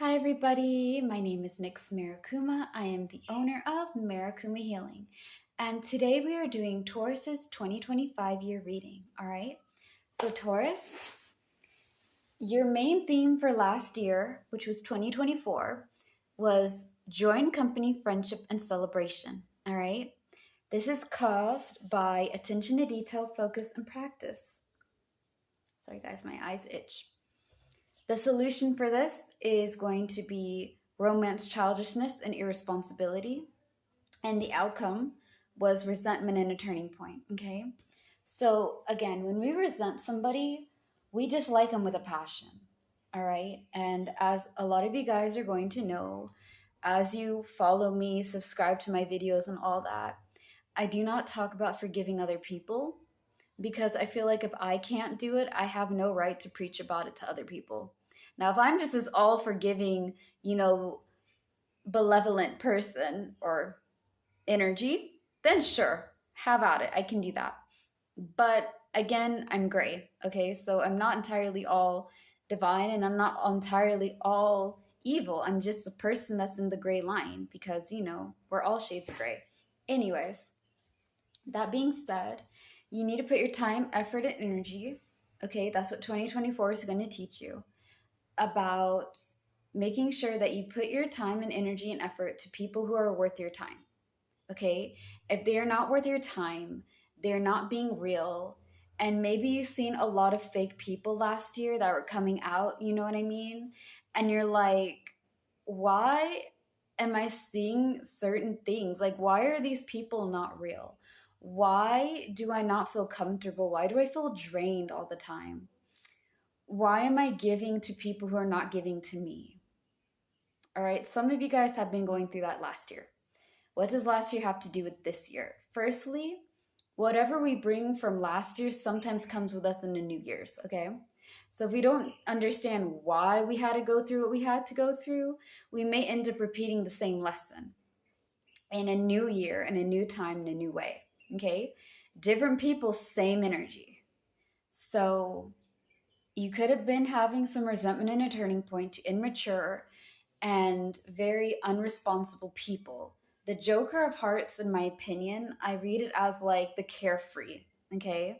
Hi everybody, my name is Nix Marikuma. I am the owner of Marikuma Healing. And today we are doing Taurus's 2025 year reading, all right? So Taurus, your main theme for last year, which was 2024, was joy, company, friendship, and celebration, all right? This is caused by attention to detail, focus, and practice. Sorry guys, my eyes itch. The solution for this is going to be romance, childishness, and irresponsibility. And the outcome was resentment and a turning point. Okay. So, again, when we resent somebody, we dislike them with a passion. All right. And as a lot of you guys are going to know, as you follow me, subscribe to my videos, and all that, I do not talk about forgiving other people because I feel like if I can't do it, I have no right to preach about it to other people. Now, if I'm just this all forgiving, benevolent person or energy, then sure, have at it. I can do that. But again, I'm gray. Okay. So I'm not entirely all divine and I'm not entirely all evil. I'm just a person that's in the gray line because, we're all shades of gray. Anyways, that being said, you need to put your time, effort, and energy. Okay. That's what 2024 is going to teach you about making sure that you put your time and energy and effort to people who are worth your time. Okay. If they are not worth your time, they're not being real. And maybe you've seen a lot of fake people last year that were coming out, you know what I mean? And you're like, why am I seeing certain things? Like, why are these people not real? Why do I not feel comfortable? Why do I feel drained all the time? Why am I giving to people who are not giving to me? All right. Some of you guys have been going through that last year. What does last year have to do with this year? Firstly, whatever we bring from last year sometimes comes with us in the new year's, okay? So if we don't understand why we had to go through what we had to go through, we may end up repeating the same lesson in a new year, in a new time, in a new way, okay? Different people, same energy. So you could have been having some resentment and a turning point to immature and very unresponsible people. The Joker of Hearts, in my opinion, I read it as like the carefree, okay?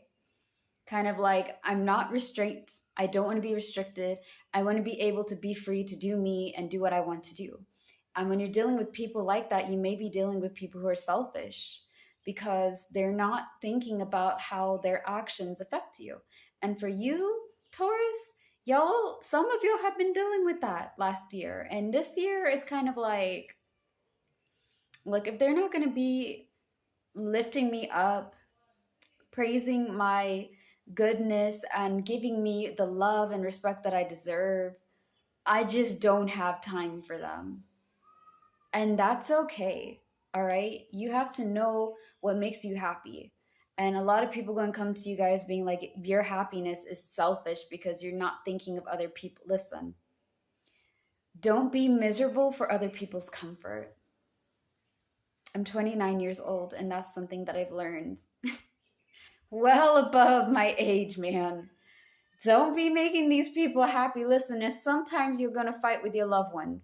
Kind of like, I'm not restrained. I don't want to be restricted. I want to be able to be free to do me and do what I want to do. And when you're dealing with people like that, you may be dealing with people who are selfish because they're not thinking about how their actions affect you. And for you, Taurus, some of you have been dealing with that last year. And this year is kind of like if they're not going to be lifting me up, praising my goodness, and giving me the love and respect that I deserve, I just don't have time for them. And that's okay. All right. You have to know what makes you happy. And a lot of people going to come to you guys being like, your happiness is selfish because you're not thinking of other people. Listen, don't be miserable for other people's comfort. I'm 29 years old, and that's something that I've learned well above my age, man. Don't be making these people happy. Listen, sometimes you're going to fight with your loved ones.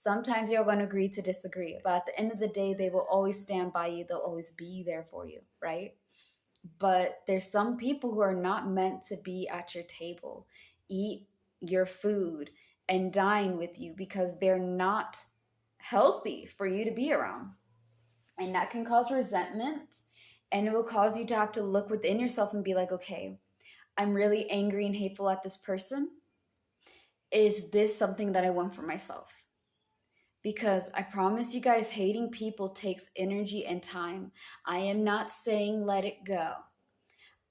Sometimes you're going to agree to disagree. But at the end of the day, they will always stand by you. They'll always be there for you, right? But there's some people who are not meant to be at your table, eat your food, and dine with you because they're not healthy for you to be around. And that can cause resentment, and it will cause you to have to look within yourself and be like, okay, I'm really angry and hateful at this person. Is this something that I want for myself? Because I promise you guys, hating people takes energy and time. I am not saying let it go.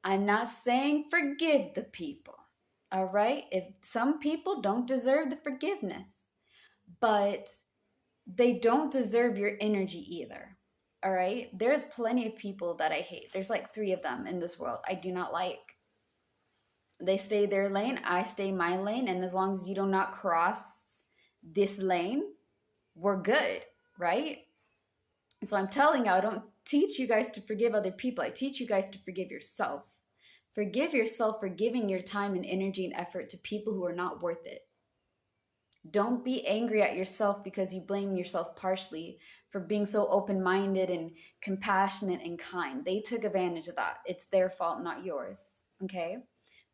I'm not saying forgive the people. All right? If some people don't deserve the forgiveness, but they don't deserve your energy either. All right? There's plenty of people that I hate. There's like 3 of them in this world I do not like. They stay their lane, I stay my lane, and as long as you do not cross this lane, we're good, right? So I'm telling you, I don't teach you guys to forgive other people. I teach you guys to forgive yourself. Forgive yourself for giving your time and energy and effort to people who are not worth it. Don't be angry at yourself because you blame yourself partially for being so open minded and compassionate and kind. They took advantage of that. It's their fault, not yours. Okay?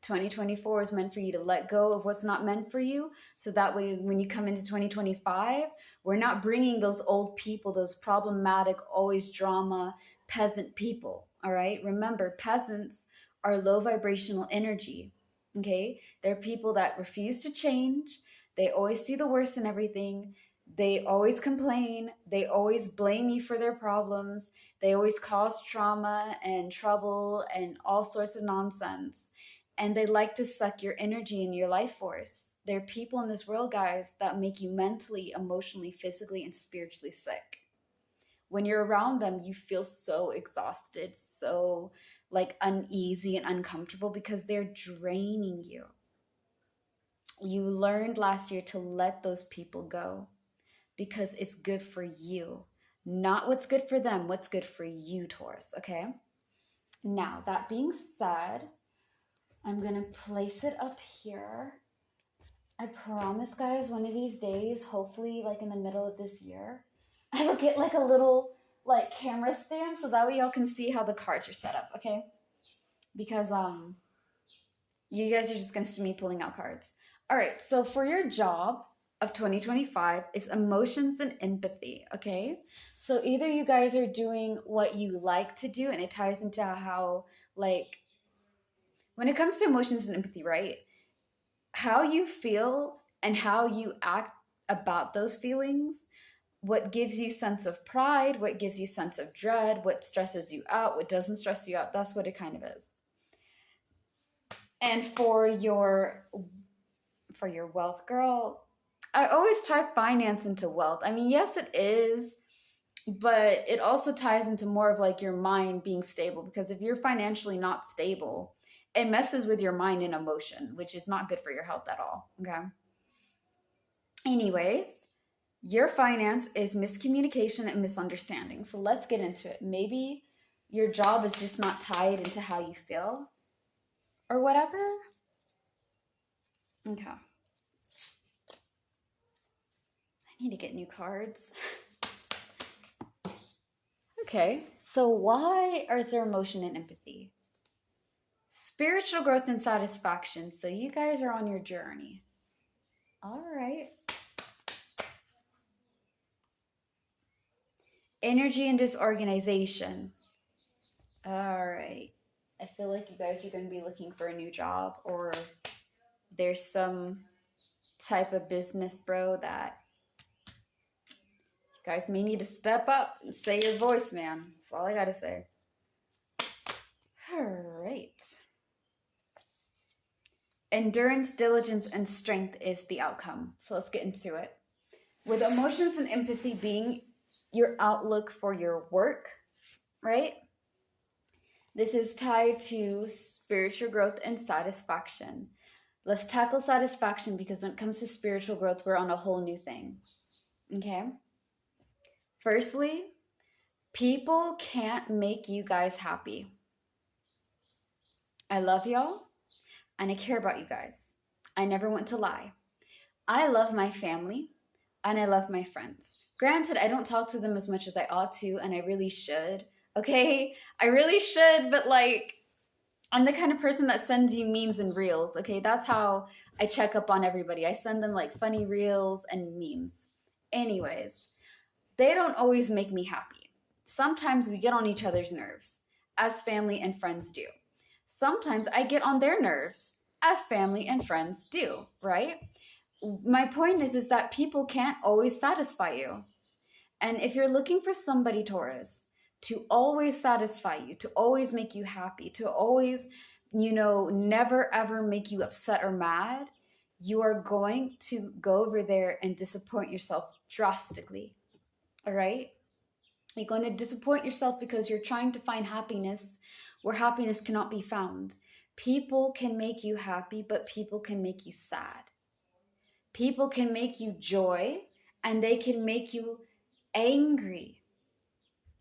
2024 is meant for you to let go of what's not meant for you. So that way, when you come into 2025, we're not bringing those old people, those problematic, always drama, peasant people. All right? Remember, peasants are low vibrational energy. Okay? They're people that refuse to change. They always see the worst in everything. They always complain. They always blame you for their problems. They always cause trauma and trouble and all sorts of nonsense. And they like to suck your energy and your life force. There are people in this world, guys, that make you mentally, emotionally, physically, and spiritually sick. When you're around them, you feel so exhausted, so like uneasy and uncomfortable because they're draining you. You learned last year to let those people go because it's good for you, not what's good for them, what's good for you, Taurus. Okay. Now, that being said, I'm going to place it up here. I promise, guys, one of these days, hopefully like in the middle of this year, I will get like a little like camera stand so that way y'all can see how the cards are set up, okay? Because you guys are just going to see me pulling out cards. All right, so for your job of 2025 is emotions and empathy, okay? So either you guys are doing what you like to do and it ties into how like when it comes to emotions and empathy, right? How you feel and how you act about those feelings, what gives you sense of pride, what gives you sense of dread, what stresses you out, what doesn't stress you out, that's what it kind of is. And for your wealth, girl, I always tie finance into wealth. I mean, yes, it is, but it also ties into more of like your mind being stable, because if you're financially not stable, it messes with your mind and emotion, which is not good for your health at all. Okay. Anyways, your finance is miscommunication and misunderstanding. So let's get into it. Maybe your job is just not tied into how you feel or whatever. Okay. I need to get new cards. Okay. So why is there emotion and empathy? Spiritual growth and satisfaction. So you guys are on your journey. All right. Energy and disorganization. All right. I feel like you guys are going to be looking for a new job, or there's some type of business, bro, that you guys may need to step up and say your voice, man. That's all I got to say. All right. Endurance, diligence, and strength is the outcome. So let's get into it. With emotions and empathy being your outlook for your work, right? This is tied to spiritual growth and satisfaction. Let's tackle satisfaction because when it comes to spiritual growth, we're on a whole new thing. Okay? Firstly, people can't make you guys happy. I love y'all and I care about you guys. I never want to lie. I love my family and I love my friends. Granted, I don't talk to them as much as I ought to, and I really should. Okay? I really should, but like, I'm the kind of person that sends you memes and reels. Okay? That's how I check up on everybody. I send them like funny reels and memes. Anyways, they don't always make me happy. Sometimes we get on each other's nerves, as family and friends do. Sometimes I get on their nerves, as family and friends do, right? My point is that people can't always satisfy you. And if you're looking for somebody, Taurus, to always satisfy you, to always make you happy, to always, never ever make you upset or mad, you are going to go over there and disappoint yourself drastically. All right? You're going to disappoint yourself because you're trying to find happiness where happiness cannot be found. People can make you happy, but people can make you sad. People can make you joy, and they can make you angry.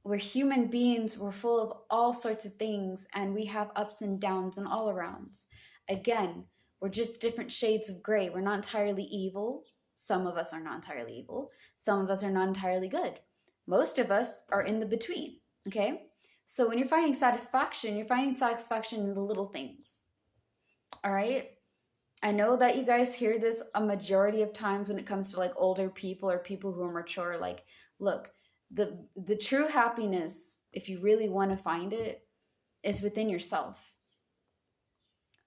We're human beings, we're full of all sorts of things, and we have ups and downs and all arounds. Again, we're just different shades of gray. We're not entirely evil. Some of us are not entirely evil. Some of us are not entirely good. Most of us are in the between, okay? So when you're finding satisfaction in the little things, all right? I know that you guys hear this a majority of times when it comes to like older people or people who are mature. Like, look, the true happiness, if you really want to find it, is within yourself.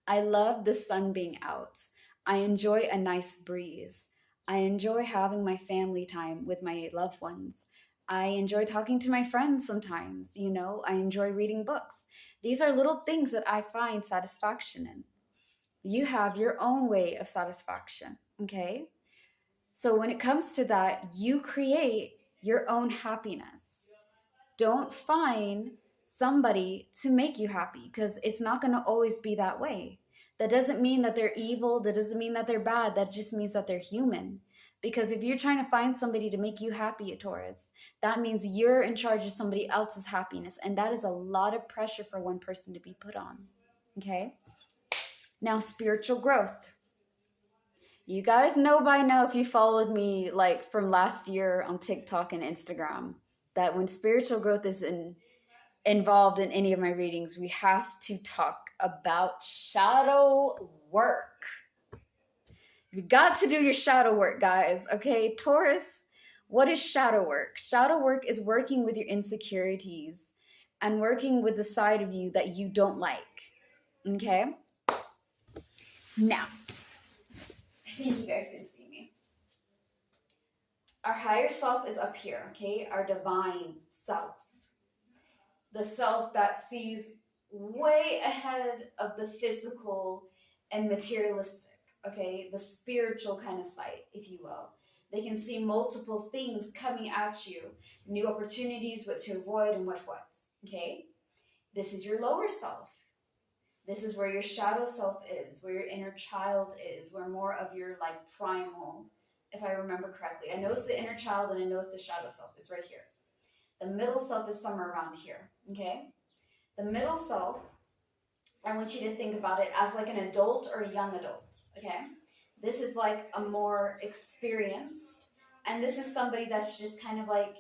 I love the sun being out. I enjoy a nice breeze. I enjoy having my family time with my loved ones. I enjoy talking to my friends sometimes, you know, I enjoy reading books. These are little things that I find satisfaction in. You have your own way of satisfaction, okay? So when it comes to that, you create your own happiness. Don't find somebody to make you happy because it's not going to always be that way. That doesn't mean that they're evil. That doesn't mean that they're bad. That just means that they're human. Because if you're trying to find somebody to make you happy, Taurus, that means you're in charge of somebody else's happiness. And that is a lot of pressure for one person to be put on. Okay? Now, spiritual growth. You guys know by now, if you followed me like from last year on TikTok and Instagram, that when spiritual growth is involved in any of my readings, we have to talk about shadow work. You got to do your shadow work, guys. Okay, Taurus, what is shadow work? Shadow work is working with your insecurities and working with the side of you that you don't like. Okay? Now, I think you guys can see me. Our higher self is up here, okay? Our divine self. The self that sees way ahead of the physical and materialistic, okay? The spiritual kind of sight, if you will. They can see multiple things coming at you, new opportunities, what to avoid and what, okay? This is your lower self. This is where your shadow self is, where your inner child is, where more of your like primal, if I remember correctly. I know it's the inner child and I know it's the shadow self. It's right here. The middle self is somewhere around here, okay? The middle self, I want you to think about it as like an adult or a young adult, okay? This is like a more experienced, and this is somebody that's just kind of like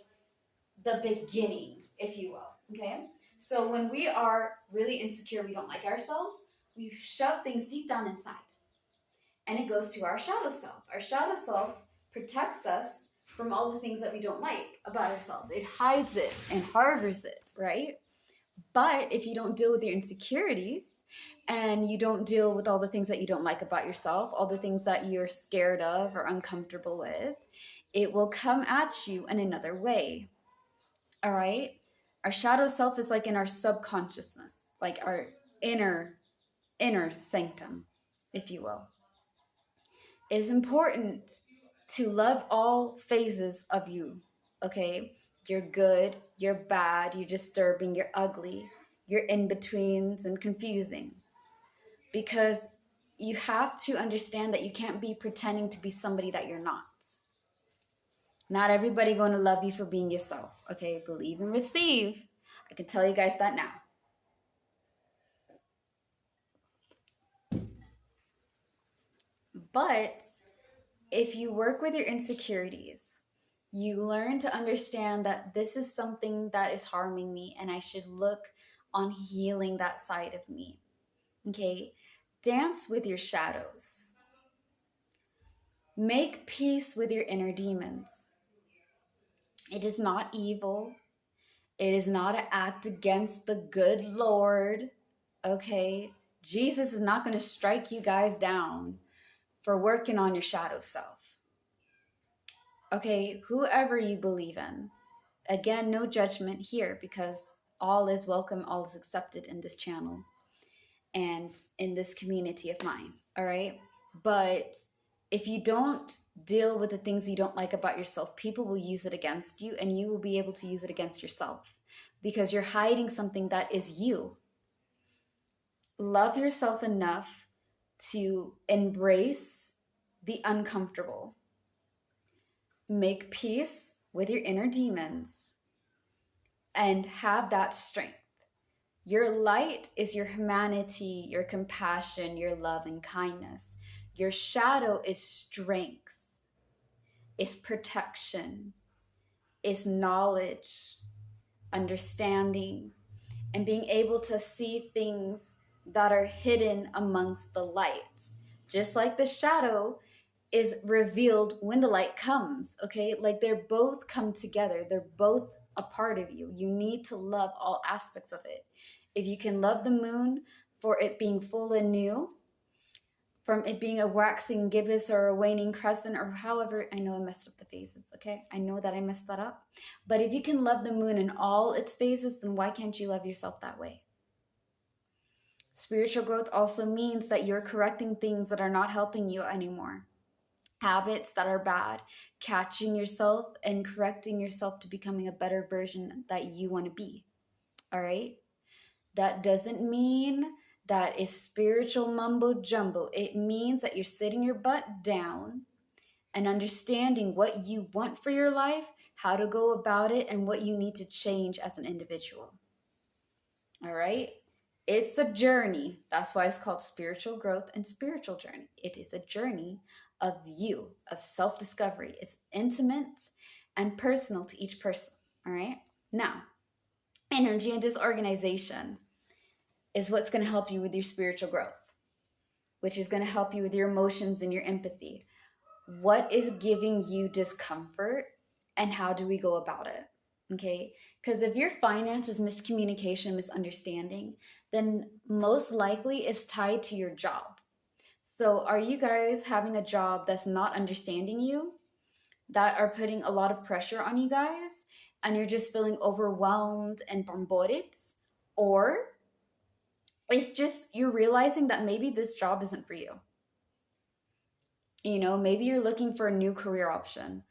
the beginning, if you will, okay? So when we are really insecure, we don't like ourselves, we shove things deep down inside. And it goes to our shadow self. Our shadow self protects us from all the things that we don't like about ourselves. It hides it and harbors it, right? But if you don't deal with your insecurities and you don't deal with all the things that you don't like about yourself, all the things that you're scared of or uncomfortable with, it will come at you in another way. All right? Our shadow self is like in our subconsciousness, like our inner sanctum, if you will. It's important to love all phases of you, okay? You're good, you're bad, you're disturbing, you're ugly, you're in-betweens and confusing. Because you have to understand that you can't be pretending to be somebody that you're not. Not everybody going to love you for being yourself, okay? Believe and receive. I can tell you guys that now. But if you work with your insecurities, you learn to understand that this is something that is harming me and I should look on healing that side of me. Okay? Dance with your shadows. Make peace with your inner demons. It is not evil. It is not an act against the good Lord. Okay? Jesus is not going to strike you guys down for working on your shadow self. Okay? Whoever you believe in. Again, no judgment here because all is welcome, all is accepted in this channel and in this community of mine, all right? But if you don't deal with the things you don't like about yourself, people will use it against you and you will be able to use it against yourself because you're hiding something that is you. Love yourself enough to embrace the uncomfortable. Make peace with your inner demons and have that strength. Your light is your humanity, your compassion, your love and kindness. Your shadow is strength. is protection, is knowledge, understanding, and being able to see things that are hidden amongst the lights. Just like the shadow is revealed when the light comes, okay? Like they're both come together. They're both a part of you. You need to love all aspects of it. If you can love the moon for it being full and new, from it being a waxing gibbous or a waning crescent, or however, I know I messed up the phases, okay? I know that I messed that up. But if you can love the moon in all its phases, then why can't you love yourself that way? Spiritual growth also means that you're correcting things that are not helping you anymore. Habits that are bad, catching yourself and correcting yourself to becoming a better version that you want to be. All right? That doesn't mean that is spiritual mumbo jumbo. It means that you're sitting your butt down and understanding what you want for your life, how to go about it, and what you need to change as an individual. All right? It's a journey. That's why it's called spiritual growth and spiritual journey. It is a journey of you, of self-discovery. It's intimate and personal to each person. All right? Now, energy and disorganization is what's going to help you with your spiritual growth, which is going to help you with your emotions and your empathy. What is giving you discomfort and how do we go about it? Okay, because if your finance is miscommunication, misunderstanding, then most likely it's tied to your job. So are you guys having a job that's not understanding you, that are putting a lot of pressure on you guys, and you're just feeling overwhelmed and bombarded? Or it's just you're realizing that maybe this job isn't for you. You know, maybe you're looking for a new career option.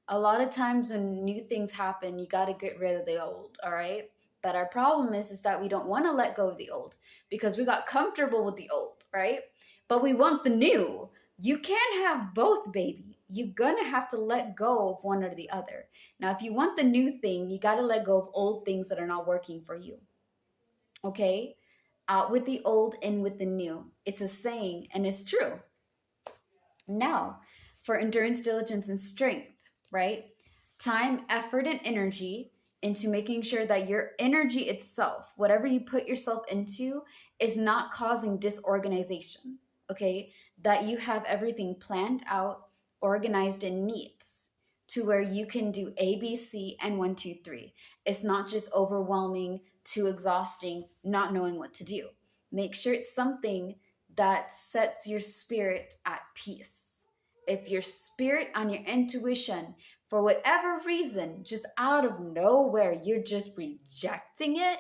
A lot of times when new things happen, you got to get rid of the old, all right? But our problem is that we don't want to let go of the old because we got comfortable with the old, right? But we want the new. You can't have both, baby. You're going to have to let go of one or the other. Now, if you want the new thing, you got to let go of old things that are not working for you. Okay? Out with the old, in with the new. It's a saying, and it's true. Now, for endurance, diligence, and strength, right? Time, effort, and energy into making sure that your energy itself, whatever you put yourself into, is not causing disorganization, okay? That you have everything planned out, organized, and neat to where you can do A, B, C, and 1, 2, 3. It's not just overwhelming, too exhausting, not knowing what to do. Make sure it's something that sets your spirit at peace. If your spirit and your intuition, for whatever reason, just out of nowhere, you're just rejecting it,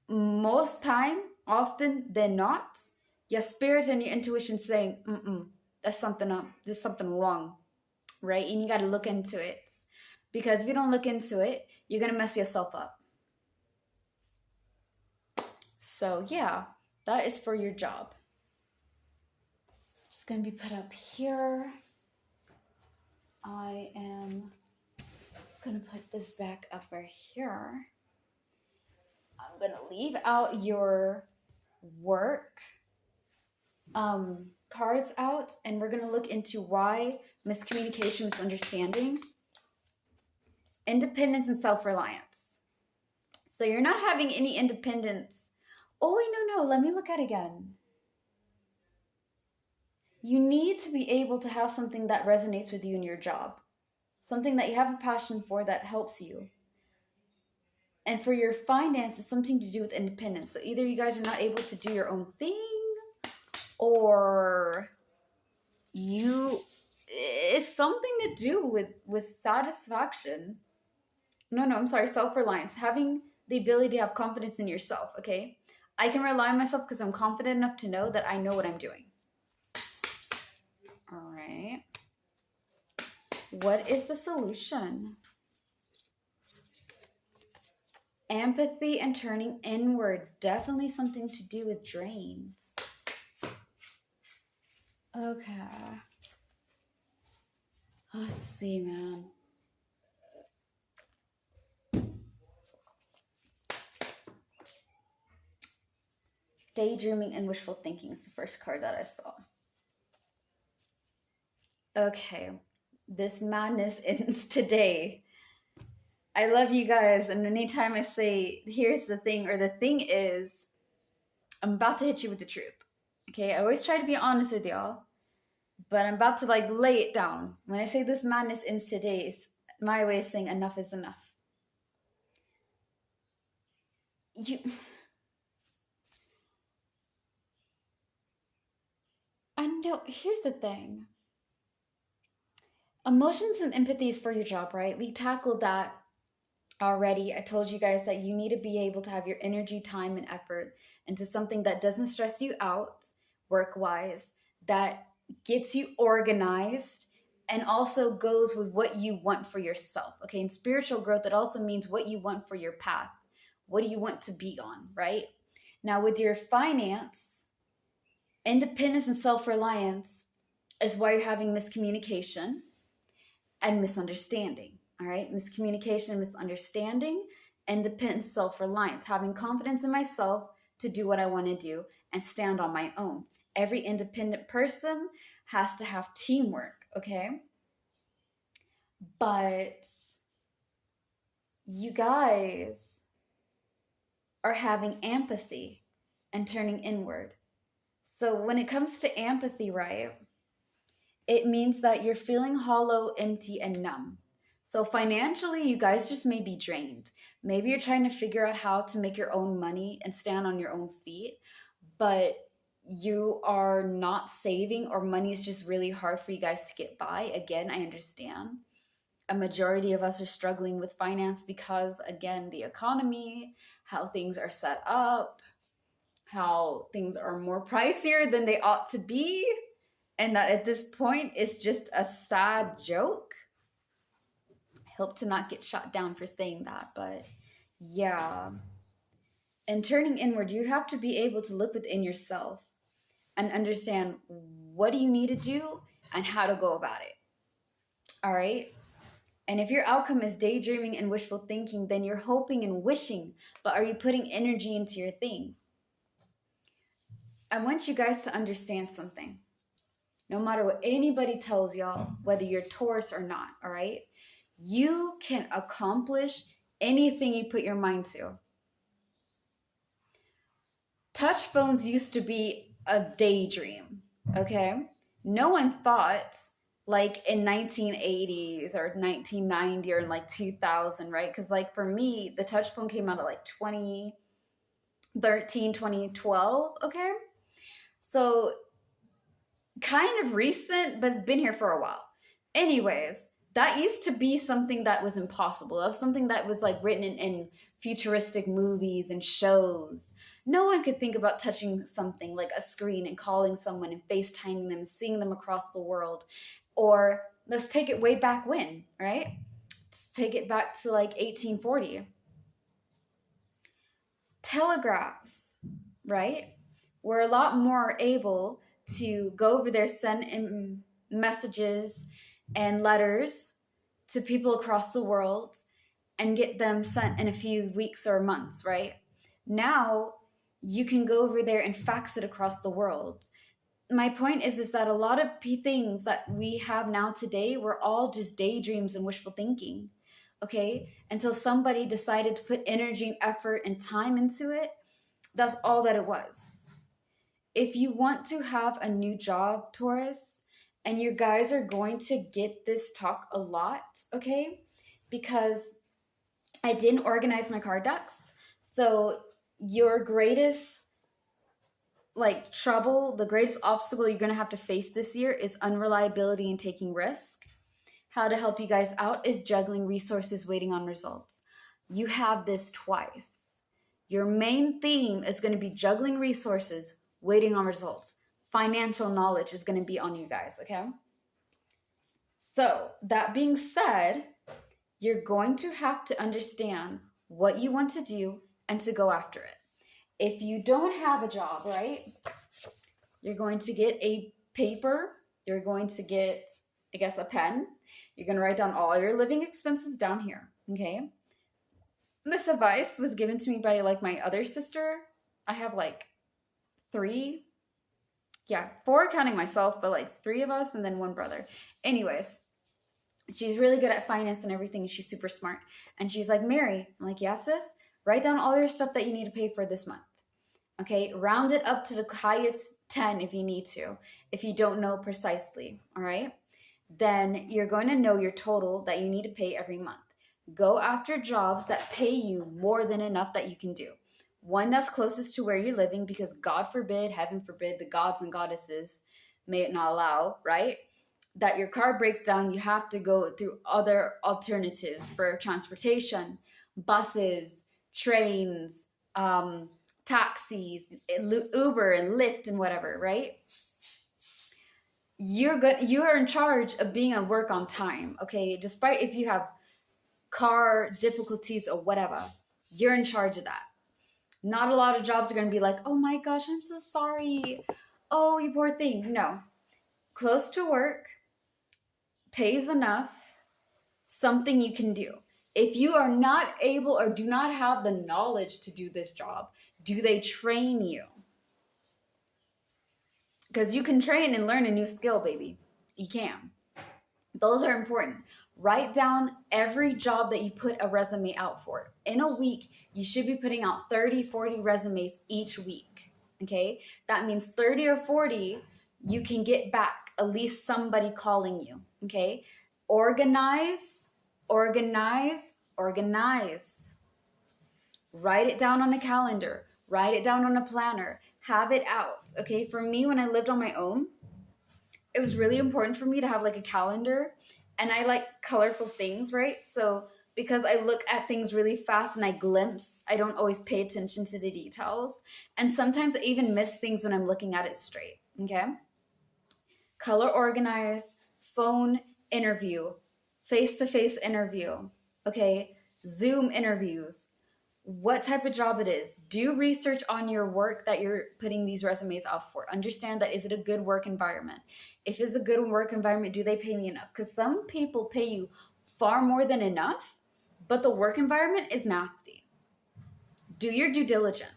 most time, often than not, your spirit and your intuition saying, that's something up, there's something wrong, right? And you got to look into it. Because if you don't look into it, you're going to mess yourself up. So yeah, that is for your job. Just going to be put up here. I am going to put this back up right here. I'm going to leave out your work cards out, and we're going to look into why miscommunication, misunderstanding, independence, and self-reliance. So you're not having any independence. Oh, wait, no, let me look at it again. You need to be able to have something that resonates with you in your job. Something that you have a passion for that helps you. And for your finance, it's something to do with independence. So either you guys are not able to do your own thing, or it's something to do with satisfaction. No, I'm sorry, self-reliance. Having the ability to have confidence in yourself, okay? I can rely on myself because I'm confident enough to know that I know what I'm doing. All right. What is the solution? Empathy and turning inward. Definitely something to do with drains. Okay. Let's see, man. Daydreaming and wishful thinking is the first card that I saw. Okay, this madness ends today. I love you guys, and anytime I say, here's the thing, or the thing is, I'm about to hit you with the truth. Okay, I always try to be honest with y'all, but I'm about to like lay it down. When I say this madness ends today, it's my way of saying enough is enough. You, I know, here's the thing. Emotions and empathy is for your job, right? We tackled that already. I told you guys that you need to be able to have your energy, time, and effort into something that doesn't stress you out work wise, that gets you organized, and also goes with what you want for yourself. Okay, in spiritual growth, it also means what you want for your path. What do you want to be on, right? Now, with your finance, independence and self reliance is why you're having miscommunication and misunderstanding. All right, miscommunication and misunderstanding, independence, self-reliance, having confidence in myself to do what I want to do and stand on my own. Every independent person has to have teamwork, okay? But you guys are having empathy and turning inward. So when it comes to empathy, right, it means that you're feeling hollow, empty, and numb. So financially, you guys just may be drained. Maybe you're trying to figure out how to make your own money and stand on your own feet, but you are not saving, or money is just really hard for you guys to get by. Again, I understand. A majority of us are struggling with finance because, again, the economy, how things are set up, how things are more pricier than they ought to be, and that at this point it's just a sad joke. I hope to not get shot down for saying that, but yeah. And turning inward, you have to be able to look within yourself and understand what do you need to do and how to go about it. All right? And if your outcome is daydreaming and wishful thinking, then you're hoping and wishing, but are you putting energy into your thing? I want you guys to understand something. No matter what anybody tells y'all, whether you're Taurus or not, all right? You can accomplish anything you put your mind to. Touch phones used to be a daydream, okay? No one thought like in 1980s or 1990 or in like 2000, right? Because like for me, the touch phone came out at like 2013, 2012, okay? So kind of recent, but it's been here for a while. Anyways, that used to be something that was impossible. That was something that was like written in futuristic movies and shows. No one could think about touching something like a screen and calling someone and FaceTiming them and seeing them across the world. Or let's take it way back when, right? Let's take it back to like 1840. Telegraphs, right? We're a lot more able to go over there, send messages and letters to people across the world and get them sent in a few weeks or months, right? Now you can go over there and fax it across the world. My point is that a lot of things that we have now today were all just daydreams and wishful thinking, okay? Until somebody decided to put energy and effort and time into it, that's all that it was. If you want to have a new job, Taurus, and you guys are going to get this talk a lot, okay? Because I didn't organize my card decks. So your greatest like trouble, the greatest obstacle you're going to have to face this year is unreliability and taking risk. How to help you guys out is juggling resources, waiting on results. You have this twice. Your main theme is going to be juggling resources, waiting on results. Financial knowledge is going to be on you guys, okay? So, that being said, you're going to have to understand what you want to do and to go after it. If you don't have a job, right, you're going to get a paper, you're going to get, I guess, a pen. You're going to write down all your living expenses down here, okay? This advice was given to me by like my other sister. I have like 3 Yeah, four counting myself, but like three of us and then one brother. Anyways, she's really good at finance and everything. She's super smart. And she's like, Mary, I'm like, yes, sis, write down all your stuff that you need to pay for this month. Okay, round it up to the highest 10 if you need to, if you don't know precisely. All right, then you're going to know your total that you need to pay every month. Go after jobs that pay you more than enough that you can do. One that's closest to where you're living, because God forbid, heaven forbid, the gods and goddesses may it not allow, right? That your car breaks down, you have to go through other alternatives for transportation, buses, trains, taxis, Uber and Lyft and whatever, right? You're good. You are in charge of being at work on time, okay? Despite if you have car difficulties or whatever, you're in charge of that. Not a lot of jobs are going to be like, oh my gosh, I'm so sorry. Oh, you poor thing. No. Close to work, pays enough, something you can do. If you are not able or do not have the knowledge to do this job, do they train you? Because you can train and learn a new skill, baby. You can. Those are important. Write down every job that you put a resume out for. In a week, you should be putting out 30, 40 resumes each week. Okay? That means 30 or 40, you can get back at least somebody calling you. Okay? Organize, organize, organize. Write it down on a calendar. Write it down on a planner. Have it out. Okay? For me, when I lived on my own, it was really important for me to have like a calendar, and I like colorful things, right? So because I look at things really fast and I glimpse, I don't always pay attention to the details. And sometimes I even miss things when I'm looking at it straight, okay? Color organize, phone interview, face-to-face interview, okay? Zoom interviews, what type of job it is. Do research on your work that you're putting these resumes out for. Understand that, is it a good work environment? If it's a good work environment, do they pay me enough? Because some people pay you far more than enough, but the work environment is nasty. Do your due diligence.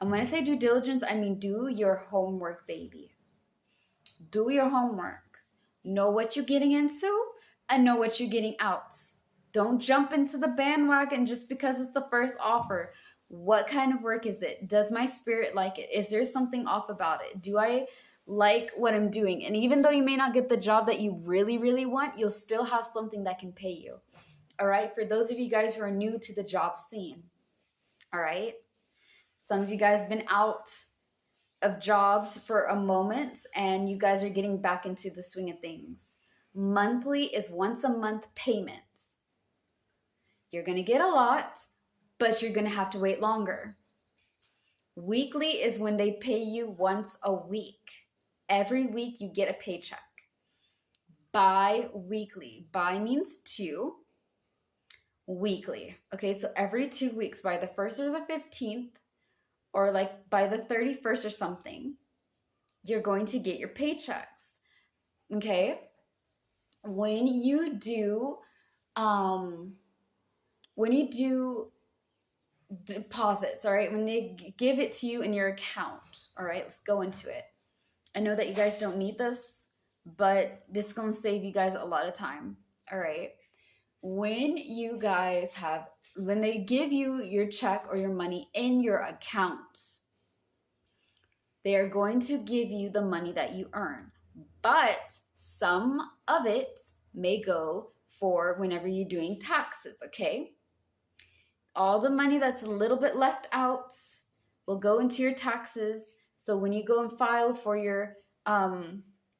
And when I say due diligence, I mean do your homework, baby. Do your homework. Know what you're getting into and know what you're getting out. Don't jump into the bandwagon just because it's the first offer. What kind of work is it? Does my spirit like it? Is there something off about it? Do I like what I'm doing? And even though you may not get the job that you really, really want, you'll still have something that can pay you. All right? For those of you guys who are new to the job scene, all right? Some of you guys have been out of jobs for a moment and you guys are getting back into the swing of things. Monthly is once a month payments. You're going to get a lot, but you're going to have to wait longer. Weekly is when they pay you once a week. Every week you get a paycheck. Bi-weekly. Bi means 2. Weekly. Okay, so every 2 weeks, by the 1st or the 15th, or like by the 31st or something, you're going to get your paychecks. Okay? When you do deposits, all right, when they give it to you in your account, all right, let's go into it. I know that you guys don't need this, but this is going to save you guys a lot of time, all right? When they give you your check or your money in your account, they are going to give you the money that you earn, but some of it may go for whenever you're doing taxes, okay? All the money that's a little bit left out will go into your taxes. So when you go and file for your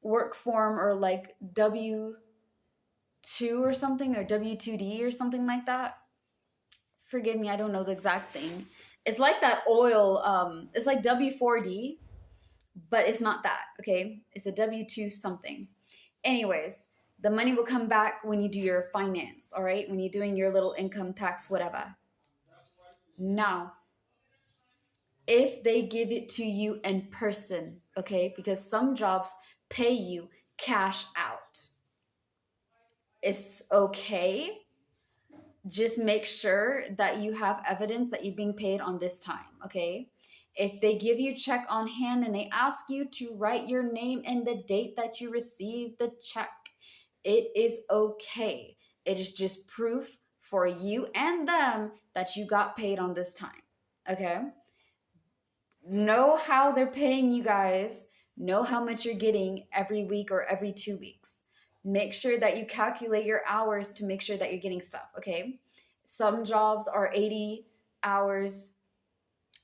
work form, or like W-2 or something, or W-2D or something like that. Forgive me, I don't know the exact thing. It's like that oil, it's like W-4D, but it's not that, okay? It's a W-2 something. Anyways, the money will come back when you do your finance, all right? When you're doing your little income tax, whatever. Now, if they give it to you in person, okay? Because some jobs pay you cash out. It's okay. Just make sure that you have evidence that you're being paid on this time, okay? If they give you check on hand and they ask you to write your name and the date that you received the check, it is okay. It is just proof for you and them that you got paid on this time. Okay? Know how they're paying you guys. Know how much you're getting every week or every 2 weeks. Make sure that you calculate your hours to make sure that you're getting stuff. Okay? Some jobs are 80 hours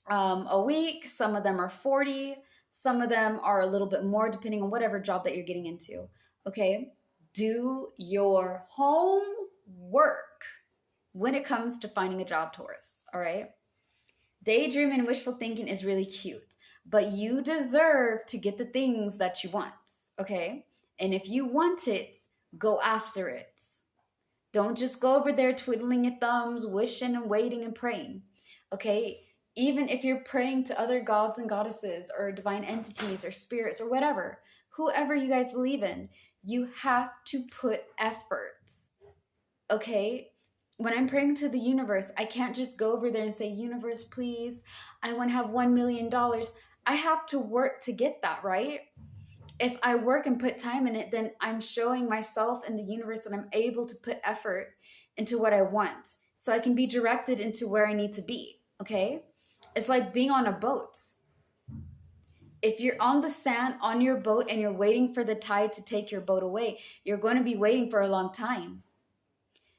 a week. Some of them are 40. Some of them are a little bit more depending on whatever job that you're getting into. Okay? Do your homework when it comes to finding a job, Taurus. All right? Daydream and wishful thinking is really cute, but you deserve to get the things that you want. Okay? And if you want it, go after it. Don't just go over there twiddling your thumbs, wishing and waiting and praying. Okay? Even if you're praying to other gods and goddesses or divine entities or spirits or whatever, whoever you guys believe in, you have to put effort. Okay? When I'm praying to the universe, I can't just go over there and say, universe, please, I want to have $1 million. I have to work to get that, right? If I work and put time in it, then I'm showing myself and the universe that I'm able to put effort into what I want so I can be directed into where I need to be, okay? It's like being on a boat. If you're on the sand on your boat and you're waiting for the tide to take your boat away, you're going to be waiting for a long time.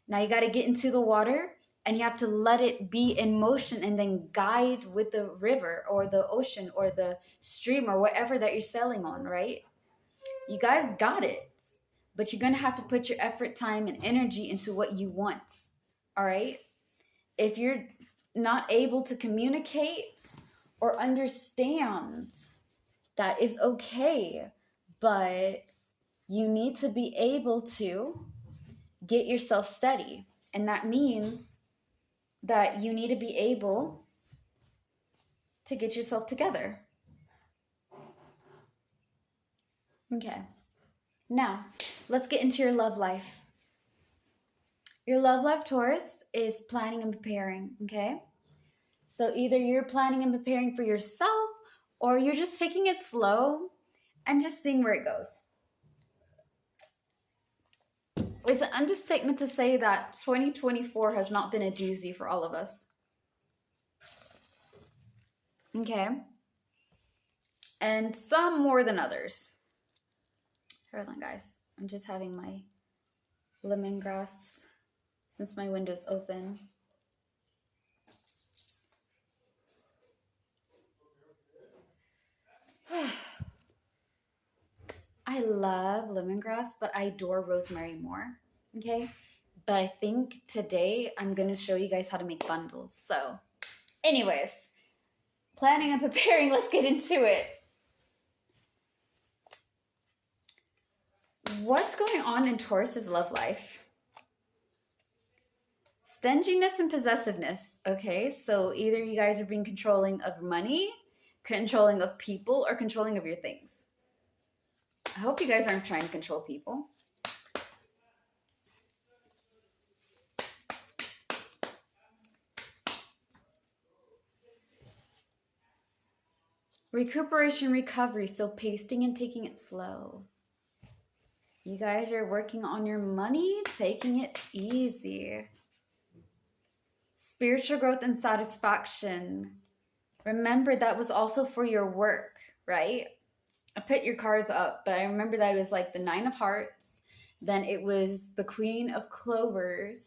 Now you got to get into the water and you have to let it be in motion and then guide with the river or the ocean or the stream or whatever that you're sailing on, right? You guys got it. But you're going to have to put your effort, time, and energy into what you want, all right? If you're not able to communicate or understand, that is okay. But you need to be able to get yourself steady. And that means that you need to be able to get yourself together. Okay. Now, let's get into your love life. Your love life, Taurus, is planning and preparing, okay? So either you're planning and preparing for yourself or you're just taking it slow and just seeing where it goes. It's an understatement to say that 2024 has not been a doozy for all of us. Okay? And some more than others. Hold on, guys. I'm just having my lemongrass since my window's open. I love lemongrass, but I adore rosemary more, okay? But I think today I'm going to show you guys how to make bundles. So, anyways, planning and preparing, let's get into it. What's going on in Taurus's love life? Stinginess and possessiveness, okay? So either you guys are being controlling of money, controlling of people, or controlling of your things. I hope you guys aren't trying to control people. Recuperation, recovery, so pasting and taking it slow. You guys are working on your money, taking it easy. Spiritual growth and satisfaction. Remember, that was also for your work, right? I put your cards up, but I remember that it was like the 9 of Hearts, then it was the Queen of Clovers,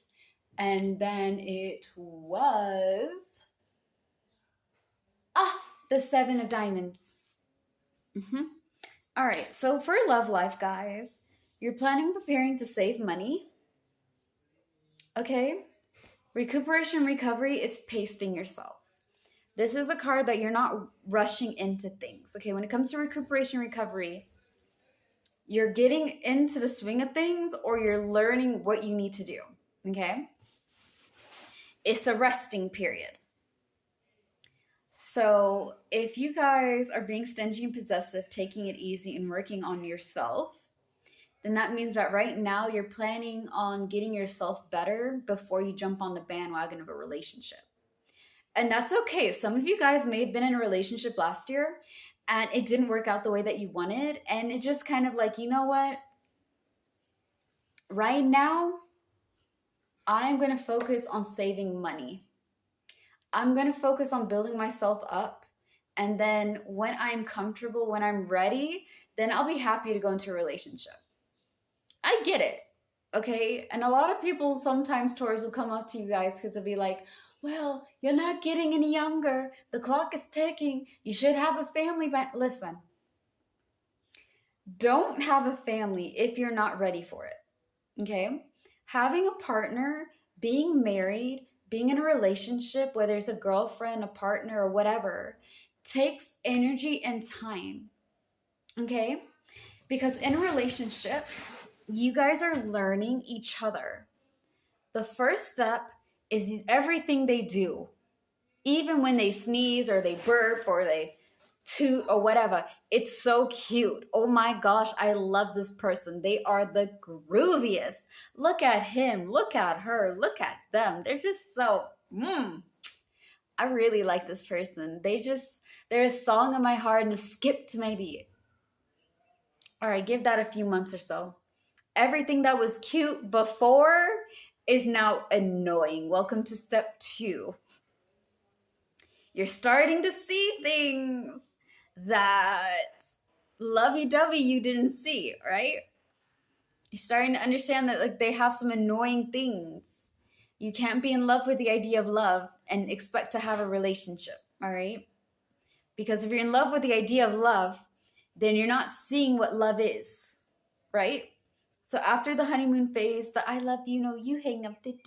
and then it was the 7 of Diamonds. All right, so for love life, guys, you're planning and preparing to save money. Okay? Recuperation, recovery is pacing yourself. This is a card that you're not rushing into things. Okay, when it comes to recuperation, recovery, you're getting into the swing of things or you're learning what you need to do. Okay? It's a resting period. So if you guys are being stingy and possessive, taking it easy and working on yourself, then that means that right now you're planning on getting yourself better before you jump on the bandwagon of a relationship. And that's okay. Some of you guys may have been in a relationship last year and it didn't work out the way that you wanted. And it just kind of like, you know what? Right now, I'm going to focus on saving money. I'm going to focus on building myself up. And then when I'm comfortable, when I'm ready, then I'll be happy to go into a relationship. I get it. Okay. And a lot of people sometimes, Taurus, will come up to you guys because they'll be like, well, you're not getting any younger. The clock is ticking. You should have a family. But listen, don't have a family if you're not ready for it. Okay. Having a partner, being married, being in a relationship, whether it's a girlfriend, a partner, or whatever, takes energy and time. Okay. Because in a relationship, you guys are learning each other. The first step is everything they do, even when they sneeze or they burp or they toot or whatever. It's so cute. Oh my gosh, I love this person. They are the grooviest. Look at him, look at her, look at them. They're just so, I really like this person. They're a song in my heart and a skip to my beat. All right, give that a few months or so. Everything that was cute before is now annoying. Welcome to step 2. You're starting to see things that lovey-dovey you didn't see, right? You're starting to understand that like they have some annoying things. You can't be in love with the idea of love and expect to have a relationship, all right? Because if you're in love with the idea of love, then you're not seeing what love is, right? So after the honeymoon phase, the I love you, no, you hang up, you're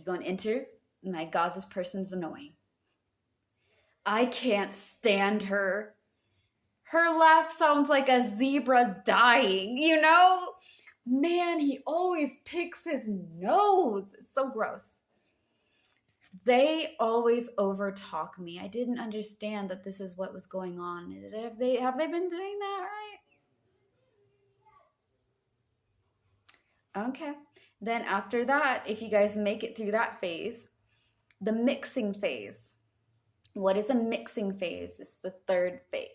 going to enter, my God, this person's annoying. I can't stand her. Her laugh sounds like a zebra dying, you know? Man, he always picks his nose. It's so gross. They always overtalk me. I didn't understand that this is what was going on. Have they been doing that, right? Okay. Then after that, if you guys make it through that phase, the mixing phase. What is a mixing phase? It's the 3rd phase.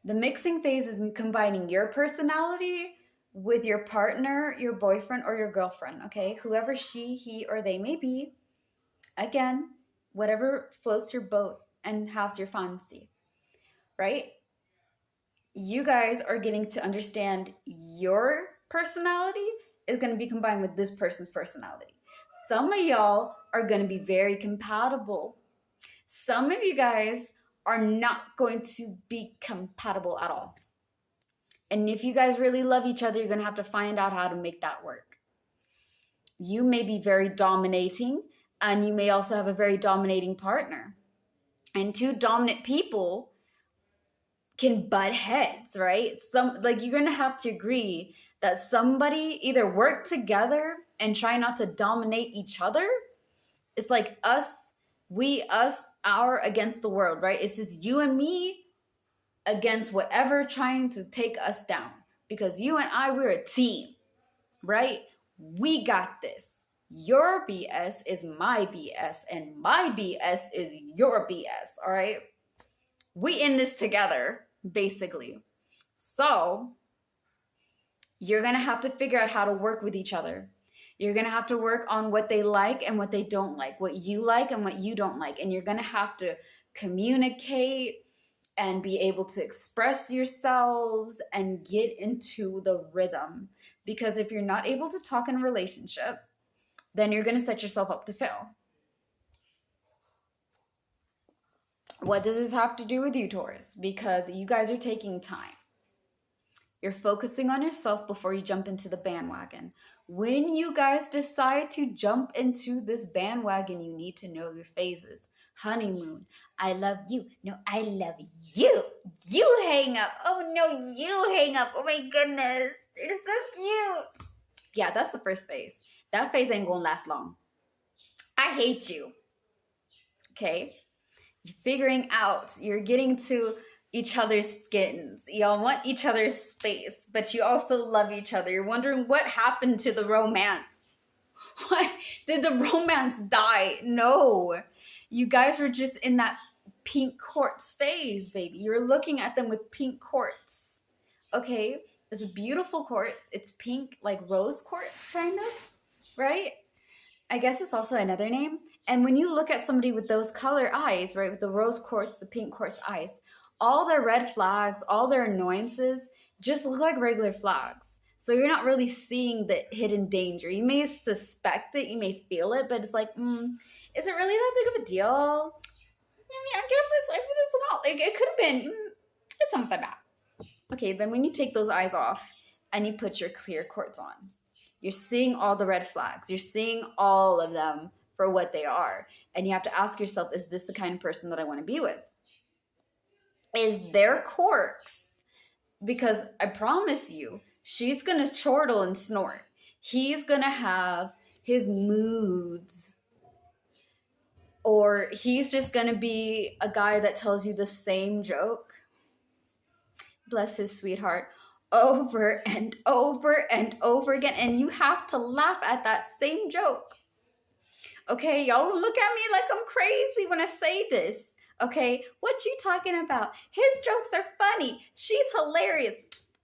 The mixing phase is combining your personality with your partner, your boyfriend, or your girlfriend, okay? Whoever she, he, or they may be. Again, whatever floats your boat and has your fancy, right? You guys are getting to understand your personality is going to be combined with this person's personality. Some of y'all are going to be very compatible. Some of you guys are not going to be compatible at all. And if you guys really love each other, you're going to have to find out how to make that work. You may be very dominating, and you may also have a very dominating partner. And 2 dominant people can butt heads, right? You're going to have to agree that somebody either work together and try not to dominate each other. It's like us, our against the world, right? It's just you and me against whatever trying to take us down. Because you and I, we're a team, right? We got this. Your BS is my BS, and my BS is your BS, all right? We in this together, basically. So you're going to have to figure out how to work with each other. You're going to have to work on what they like and what they don't like, what you like and what you don't like. And you're going to have to communicate and be able to express yourselves and get into the rhythm. Because if you're not able to talk in a relationship, then you're going to set yourself up to fail. What does this have to do with you, Taurus? Because you guys are taking time. You're focusing on yourself before you jump into the bandwagon. When you guys decide to jump into this bandwagon, you need to know your phases. Honeymoon, I love you. No, I love you. You hang up. Oh no, you hang up. Oh my goodness. You're so cute. Yeah, that's the first phase. That phase ain't gonna last long. I hate you. Okay? You're figuring out. You're getting to each other's skins. Y'all want each other's space, but you also love each other. You're wondering what happened to the romance. Why did the romance die? No. You guys were just in that pink quartz phase, baby. You're looking at them with pink quartz. Okay? It's a beautiful quartz. It's pink, like rose quartz, kind of, right? I guess it's also another name. And when you look at somebody with those color eyes, right, with the rose quartz, the pink quartz eyes, all their red flags, all their annoyances just look like regular flags. So you're not really seeing the hidden danger. You may suspect it, you may feel it, but it's like, is it really that big of a deal? I mean, I guess it's not. Like, it could have been, it's not that bad. Okay, then when you take those eyes off and you put your clear quartz on, you're seeing all the red flags. You're seeing all of them for what they are. And you have to ask yourself, is this the kind of person that I want to be with? Is there quirks? Because I promise you, she's going to chortle and snort. He's going to have his moods. Or he's just going to be a guy that tells you the same joke. Bless his sweetheart. Over and over and over again. And you have to laugh at that same joke. Okay, y'all look at me like I'm crazy when I say this. Okay, what you talking about? His jokes are funny. She's hilarious.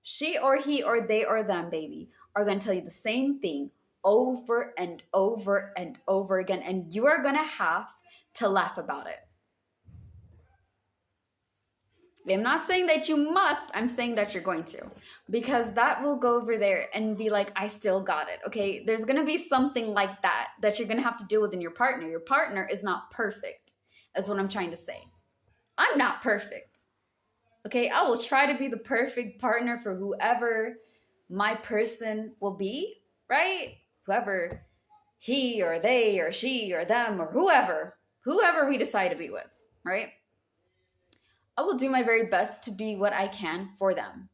She or he or they or them, baby, are going to tell you the same thing over and over and over again. And you are going to have to laugh about it. I'm not saying that you must. I'm saying that you're going to. Because that will go over there and be like, I still got it. Okay, there's going to be something like that you're going to have to deal with in your partner. Your partner is not perfect. That's what I'm trying to say. I'm not perfect. Okay, I will try to be the perfect partner for whoever my person will be, right? Whoever he or they or she or them or whoever we decide to be with, right? I will do my very best to be what I can for them.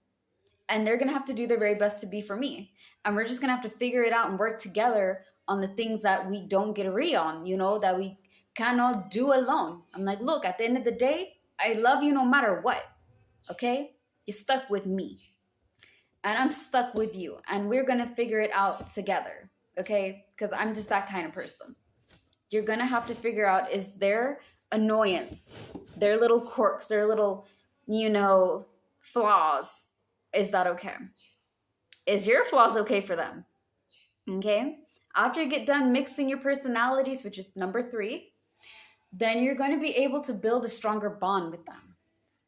And they're going to have to do their very best to be for me. And we're just going to have to figure it out and work together on the things that we don't get agree on, that we cannot do alone. I'm like, look, at the end of the day, I love you no matter what. Okay? You're stuck with me. And I'm stuck with you. And we're going to figure it out together. Okay? Because I'm just that kind of person. You're going to have to figure out, is there annoyance, their little quirks, their little, flaws, is that okay? Is your flaws okay for them? Okay? After you get done mixing your personalities, which is number 3, then you're going to be able to build a stronger bond with them.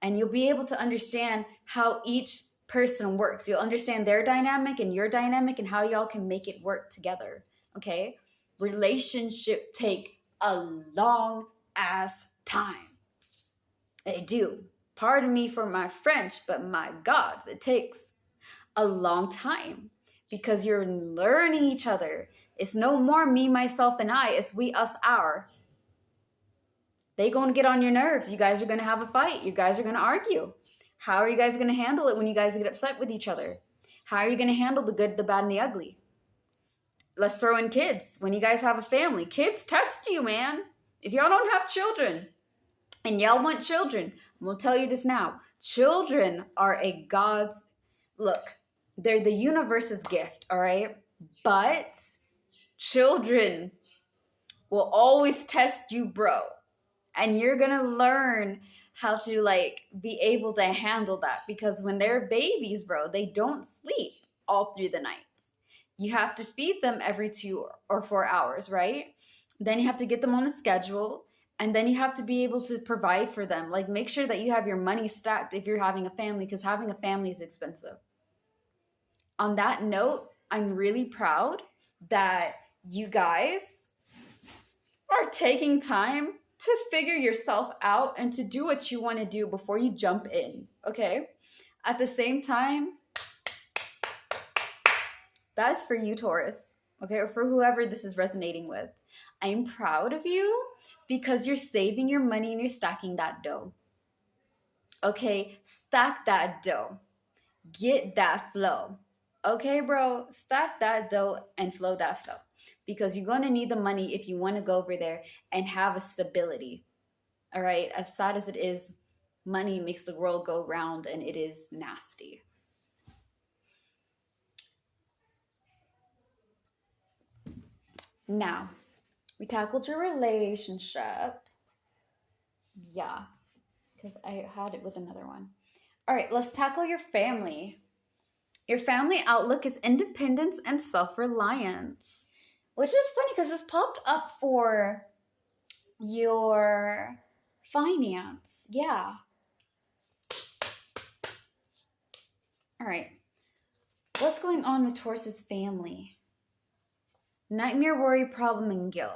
And you'll be able to understand how each person works. You'll understand their dynamic and your dynamic and how y'all can make it work together. Okay? Relationship take a long ass time. They do. Pardon me for my French, but my gods, it takes a long time because you're learning each other. It's no more me, myself, and I. It's we, us, our. They gonna get on your nerves. You guys are gonna have a fight. You guys are gonna argue. How are you guys gonna handle it when you guys get upset with each other? How are you gonna handle the good, the bad, and the ugly? Let's throw in kids. When you guys have a family, kids test you, man. If y'all don't have children and y'all want children, I'm going to tell you this now. Children are a God's, look, they're the universe's gift, all right? But children will always test you, bro. And you're going to learn how to, be able to handle that. Because when they're babies, bro, they don't sleep all through the night. You have to feed them every 2 or 4 hours, right? Then you have to get them on a schedule, and then you have to be able to provide for them. Make sure that you have your money stacked if you're having a family, because having a family is expensive. On that note, I'm really proud that you guys are taking time to figure yourself out and to do what you want to do before you jump in, okay? At the same time, that's for you, Taurus, okay? Or for whoever this is resonating with. I'm proud of you because you're saving your money and you're stacking that dough. Okay, stack that dough. Get that flow. Okay, bro, stack that dough and flow that flow. Because you're going to need the money if you want to go over there and have a stability. All right, as sad as it is, money makes the world go round and it is nasty. Now, we tackled your relationship. Yeah, because I had it with another one. All right, let's tackle your family. Your family outlook is independence and self reliance, which is funny because this popped up for your finance. Yeah. All right. What's going on with Taurus's family? Nightmare, worry, problem, and guilt.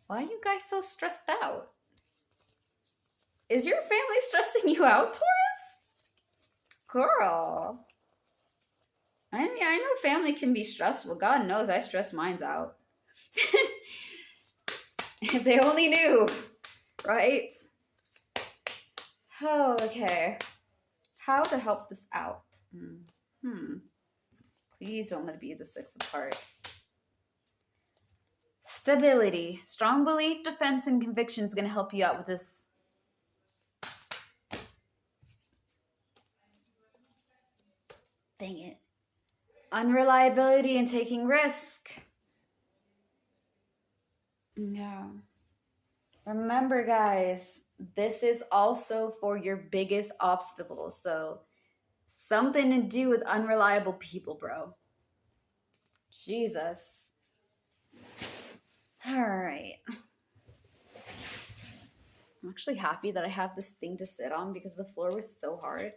Why are you guys so stressed out? Is your family stressing you out, Taurus? Girl. I mean, I know family can be stressful. God knows I stress mine out. If they only knew, right? Oh, okay. How to help this out? Please don't let it be the Six of Hearts. Stability. Strong belief, defense, and conviction is going to help you out with this. Dang it. Unreliability and taking risk. Yeah. Remember, guys, this is also for your biggest obstacles. So, something to do with unreliable people, bro. Jesus. All right. I'm actually happy that I have this thing to sit on because the floor was so hard.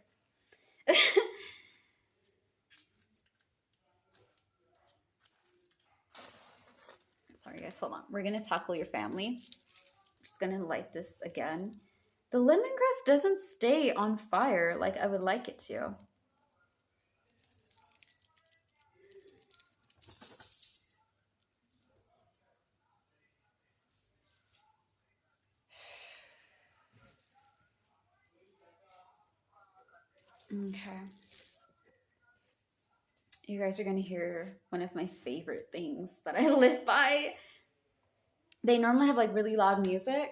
Sorry, guys. Hold on. We're going to tackle your family. I'm just going to light this again. The lemongrass doesn't stay on fire like I would like it to. Okay. You guys are going to hear one of my favorite things that I live by. They normally have like really loud music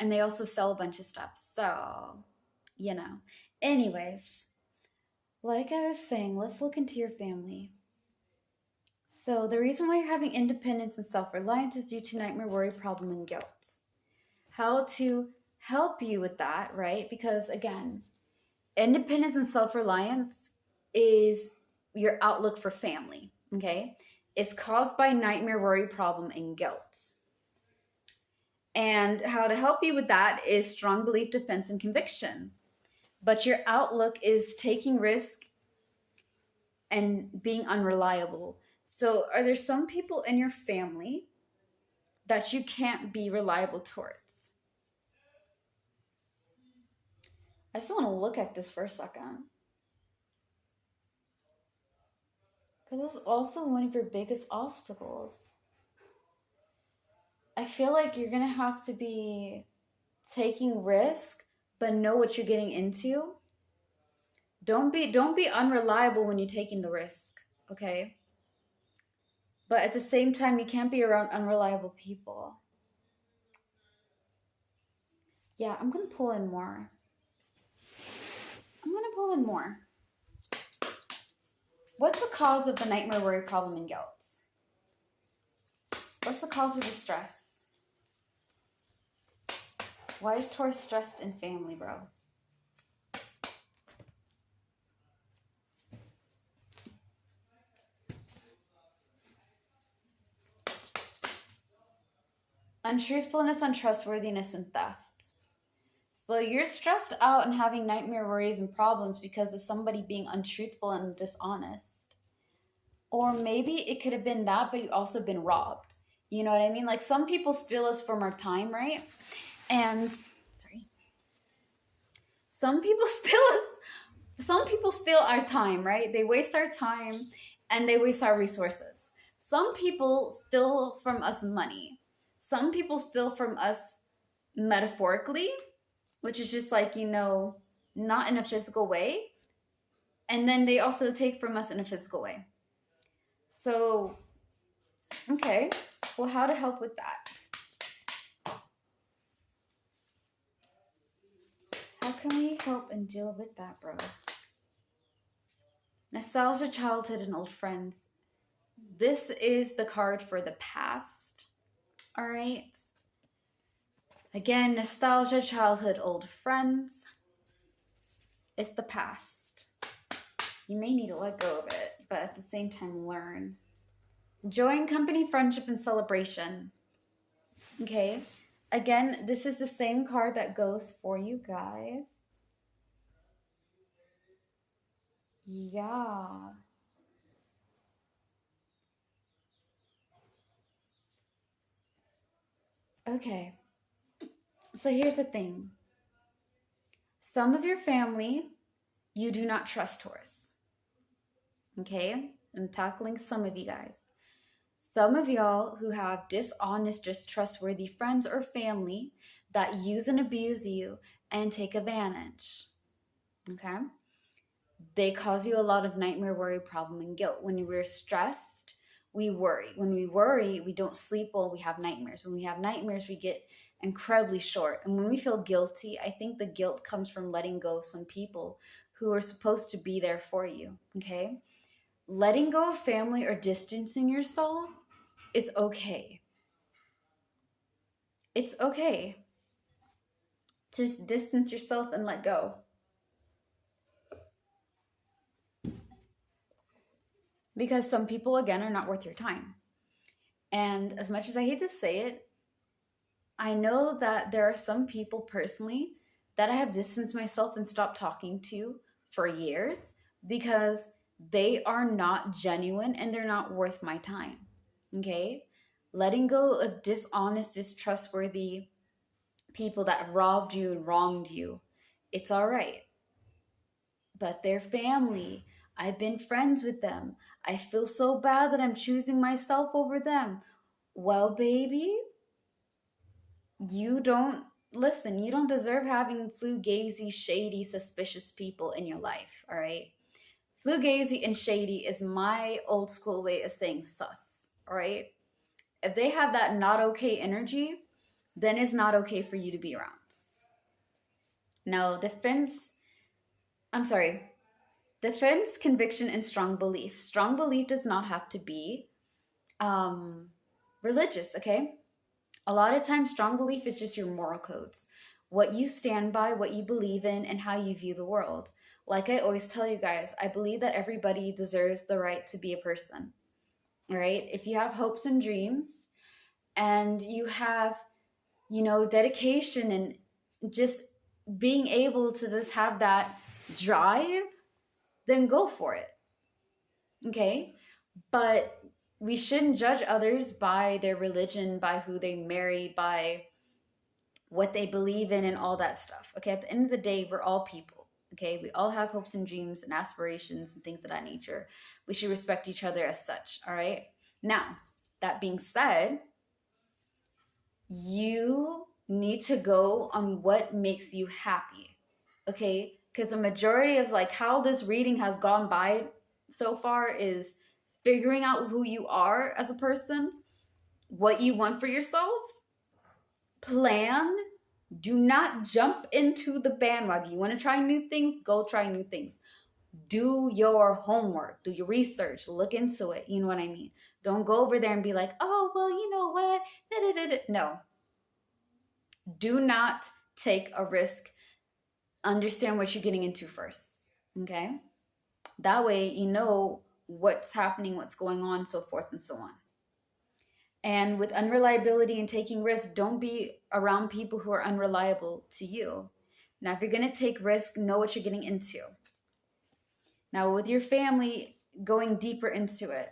and they also sell a bunch of stuff. So, you know. Anyways, like I was saying, let's look into your family. So the reason why you're having independence and self-reliance is due to nightmare, worry, problem, and guilt. How to help you with that, right? Because again, independence and self-reliance is your outlook for family, okay? It's caused by nightmare, worry, problem, and guilt. And how to help you with that is strong belief, defense, and conviction. But your outlook is taking risk and being unreliable. So are there some people in your family that you can't be reliable towards? I just want to look at this for a second. Because this is also one of your biggest obstacles. I feel like you're going to have to be taking risk, but know what you're getting into. Don't be unreliable when you're taking the risk, okay? But at the same time, you can't be around unreliable people. Yeah, I'm going to pull in more. What's the cause of the nightmare, worry, problem, and guilt? What's the cause of the stress? Why is Taurus stressed in family, bro? Untruthfulness, untrustworthiness, and theft. So you're stressed out and having nightmare, worries, and problems because of somebody being untruthful and dishonest. Or maybe it could have been that, but you've also been robbed. You know what I mean? Like some people steal us from our time, right? And some people steal our time, right? They waste our time and they waste our resources. Some people steal from us money. Some people steal from us metaphorically, which is just like, you know, not in a physical way. And then they also take from us in a physical way. So, okay, well, how to help with that? How can we help and deal with that, bro? Nostalgia, childhood, and old friends. This is the card for the past. All right. Again, nostalgia, childhood, old friends. It's the past. You may need to let go of it, but at the same time, learn. Joy in company, friendship, and celebration. Okay. Again, this is the same card that goes for you guys. Yeah. Okay. So here's the thing. Some of your family, you do not trust, Taurus. Okay? I'm tackling some of you guys. Some of y'all who have dishonest, distrustworthy friends or family that use and abuse you and take advantage. Okay? They cause you a lot of nightmare, worry, problem, and guilt. When we're stressed, we worry. When we worry, we don't sleep well, we have nightmares. When we have nightmares, we get incredibly short. And when we feel guilty, I think the guilt comes from letting go of some people who are supposed to be there for you. Okay? Letting go of family or distancing yourself is okay. It's okay to distance yourself and let go. Because some people, again, are not worth your time. And as much as I hate to say it, I know that there are some people personally that I have distanced myself and stopped talking to for years because they are not genuine and they're not worth my time. Okay? Letting go of dishonest, distrustworthy people that robbed you and wronged you, it's all right. But their family, I've been friends with them. I feel so bad that I'm choosing myself over them. Well, baby, you don't listen. You don't deserve having flugazy, shady, suspicious people in your life, all right? Flugazy and shady is my old school way of saying sus, all right? If they have that not okay energy, then it's not okay for you to be around. Now, defense, conviction, and strong belief. Strong belief does not have to be religious, okay? A lot of times, strong belief is just your moral codes, what you stand by, what you believe in, and how you view the world. Like I always tell you guys, I believe that everybody deserves the right to be a person, all right? If you have hopes and dreams and you have, dedication and just being able to just have that drive, then go for it. Okay? But we shouldn't judge others by their religion, by who they marry, by what they believe in, and all that stuff. Okay? At the end of the day, we're all people. Okay? We all have hopes and dreams and aspirations and things of that nature. We should respect each other as such. All right? Now, that being said, you need to go on what makes you happy. Okay? Because the majority of how this reading has gone by so far is figuring out who you are as a person, what you want for yourself, plan. Do not jump into the bandwagon. You want to try new things? Go try new things. Do your homework, do your research, look into it. You know what I mean? Don't go over there and be like, oh, well, you know what? No. Do not take a risk. Understand what you're getting into first. Okay? That way you know what's happening, what's going on, so forth and so on. And with unreliability and taking risks, don't be around people who are unreliable to you. Now, if you're going to take risks, know what you're getting into. Now, with your family, going deeper into it.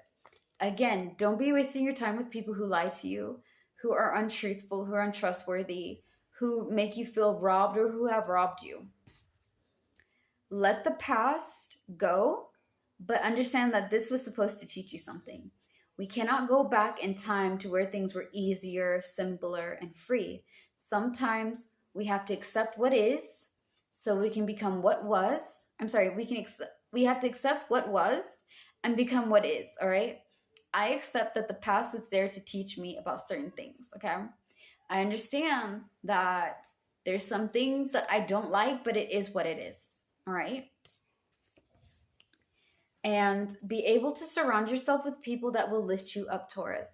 Again, don't be wasting your time with people who lie to you, who are untruthful, who are untrustworthy, who make you feel robbed or who have robbed you. Let the past go, but understand that this was supposed to teach you something. We cannot go back in time to where things were easier, simpler, and free. Sometimes we have to accept what is so we can become what was. We have to accept what was and become what is, all right? I accept that the past was there to teach me about certain things, okay? I understand that there's some things that I don't like, but it is what it is, all right? and be able to surround yourself with people that will lift you up, Taurus.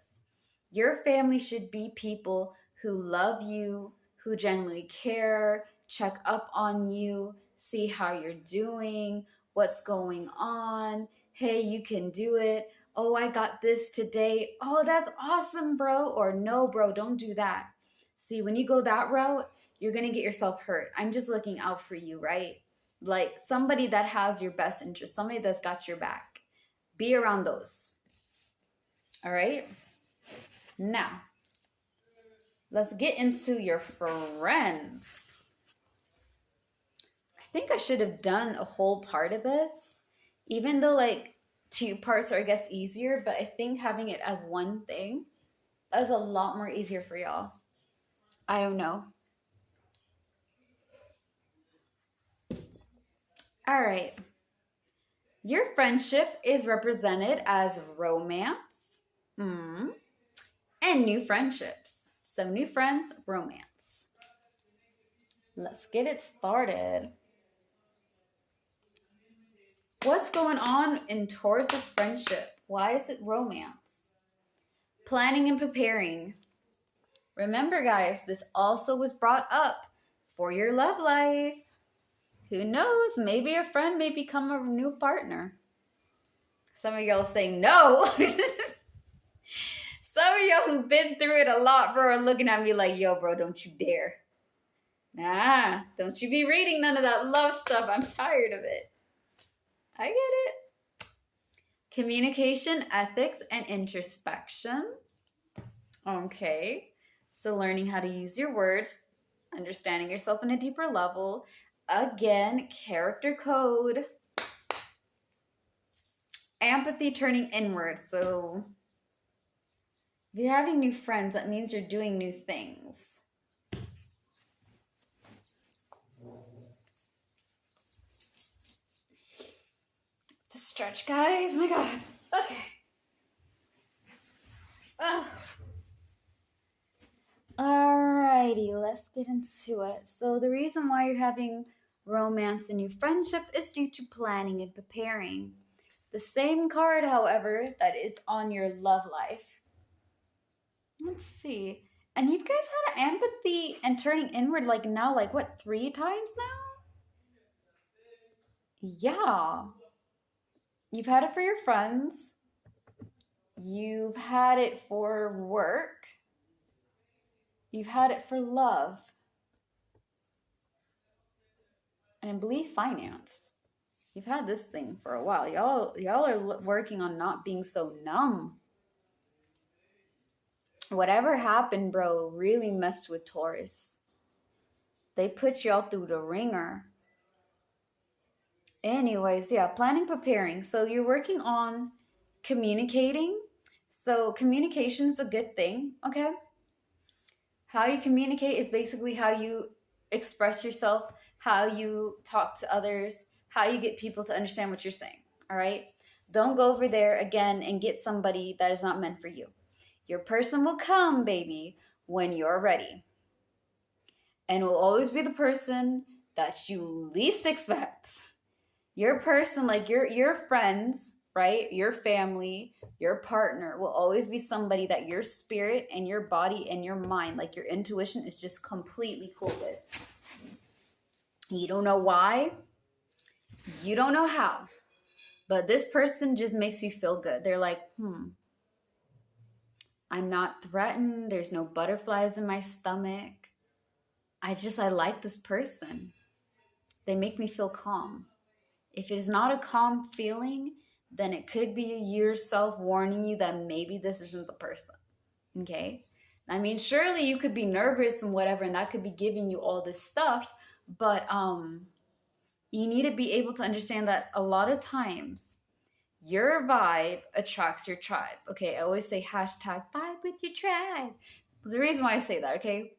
Your family should be people who love you, who genuinely care, check up on you, see how you're doing, what's going on. Hey, you can do it. Oh, I got this today. Oh, that's awesome, bro. Or no, bro, don't do that. See, when you go that route, you're going to get yourself hurt. I'm just looking out for you, right? Like somebody that has your best interest, somebody that's got your back. Be around those. All right? Now, let's get into your friends. I think I should have done a whole part of this, even though like 2 parts are, I guess, easier, but I think having it as one thing is a lot more easier for y'all. I don't know. All right. Your friendship is represented as romance and new friendships. So new friends, romance. Let's get it started. What's going on in Taurus's friendship? Why is it romance? Planning and preparing. Remember, guys, this also was brought up for your love life. Who knows? Maybe a friend may become a new partner. Some of y'all saying no. Some of y'all who've been through it a lot, bro, are looking at me like, yo, bro, don't you dare. Nah, don't you be reading none of that love stuff. I'm tired of it. I get it. Communication, ethics, and introspection. Okay. So learning how to use your words, understanding yourself on a deeper level. Again, character code. Empathy, turning inward. So if you're having new friends, that means you're doing new things. To stretch, guys. Oh my God. Okay. Oh. Alrighty, let's get into it. So the reason why you're having romance and new friendship is due to planning and preparing. The same card, however, that is on your love life. Let's see. And you guys had empathy and turning inward like now, like what, 3 times now? Yeah. You've had it for your friends. You've had it for work. You've had it for love. And I believe finance. You've had this thing for a while. Y'all are working on not being so numb. Whatever happened, bro, really messed with Taurus. They put y'all through the ringer. Anyways, yeah, planning, preparing. So you're working on communicating. So communication is a good thing, okay? How you communicate is basically how you express yourself, how you talk to others, how you get people to understand what you're saying, all right? Don't go over there again and get somebody that is not meant for you. Your person will come, baby, when you're ready. And will always be the person that you least expect. Your person, like your friends, right? Your family, your partner will always be somebody that your spirit and your body and your mind, like your intuition is just completely cool with. You don't know why. You don't know how. But this person just makes you feel good. They're like, I'm not threatened. There's no butterflies in my stomach. I like this person. They make me feel calm. If it's not a calm feeling, then it could be yourself warning you that maybe this isn't the person. Okay? I mean, surely you could be nervous and whatever, and that could be giving you all this stuff, but you need to be able to understand that a lot of times your vibe attracts your tribe. Okay, I always say hashtag vibe with your tribe. There's a reason why I say that, okay?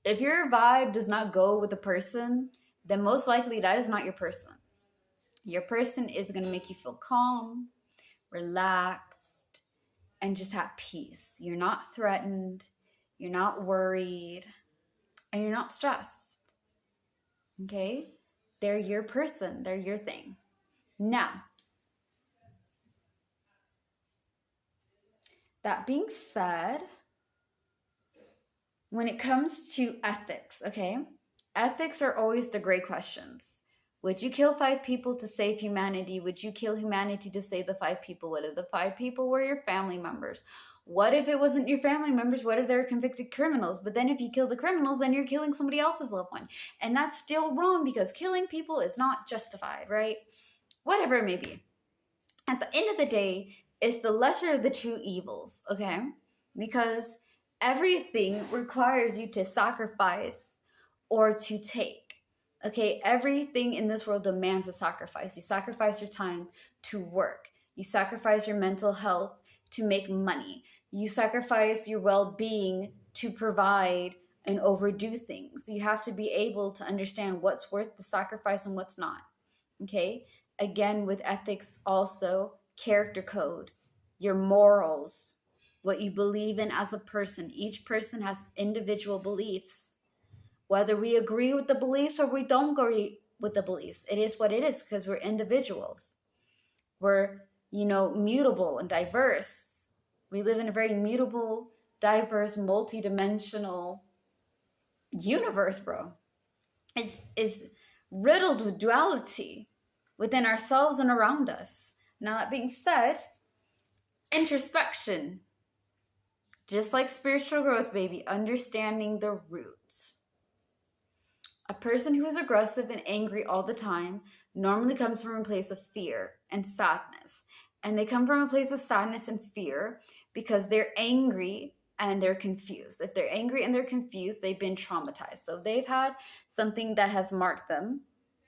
If your vibe does not go with the person, then most likely that is not your person. Your person is going to make you feel calm, relaxed, and just have peace. You're not threatened, you're not worried, and you're not stressed. Okay? They're your person, they're your thing. Now, That being said, when it comes to ethics, okay, ethics are always the great questions. Would you kill 5 people to save humanity? Would you kill humanity to save the 5 people? What if the 5 people were your family members? What if it wasn't your family members? What if they're convicted criminals? But then if you kill the criminals, then you're killing somebody else's loved one. And that's still wrong because killing people is not justified, right? Whatever it may be. At the end of the day, it's the lesser of the two evils, okay? Because everything requires you to sacrifice or to take. Okay, everything in this world demands a sacrifice. You sacrifice your time to work. You sacrifice your mental health to make money. You sacrifice your well-being to provide and overdo things. You have to be able to understand what's worth the sacrifice and what's not. Okay, again, with ethics also, character code, your morals, what you believe in as a person. Each person has individual beliefs. Whether we agree with the beliefs or we don't agree with the beliefs, it is what it is because we're individuals. We're, mutable and diverse. We live in a very mutable, diverse, multidimensional universe, bro. It's riddled with duality within ourselves and around us. Now, that being said, introspection. Just like spiritual growth, baby, understanding the roots. A person who is aggressive and angry all the time normally comes from a place of fear and sadness. And they come from a place of sadness and fear because they're angry and they're confused. If they're angry and they're confused, they've been traumatized. So they've had something that has marked them,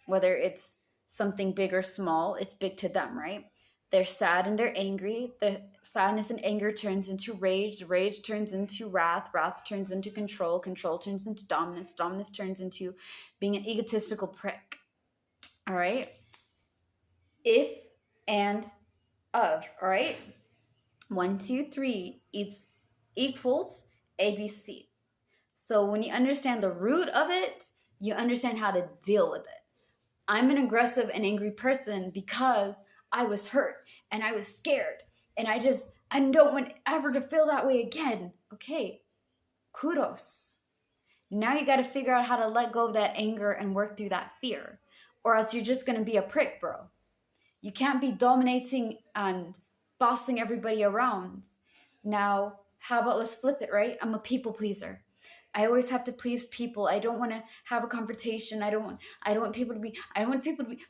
whether it's something big or small, it's big to them, right? They're sad and they're angry. The sadness and anger turns into rage. Rage turns into wrath. Wrath turns into control. Control turns into dominance. Dominance turns into being an egotistical prick. All right? If and of. All right? 1, 2, 3 equals ABC. So when you understand the root of it, you understand how to deal with it. I'm an aggressive and angry person because I was hurt and I was scared and I don't want ever to feel that way again. Okay, kudos. Now you got to figure out how to let go of that anger and work through that fear, or else you're just going to be a prick, bro. You can't be dominating and bossing everybody around. Now, how about let's flip it, right? I'm a people pleaser. I always have to please people. I don't want to have a confrontation. I don't want people to be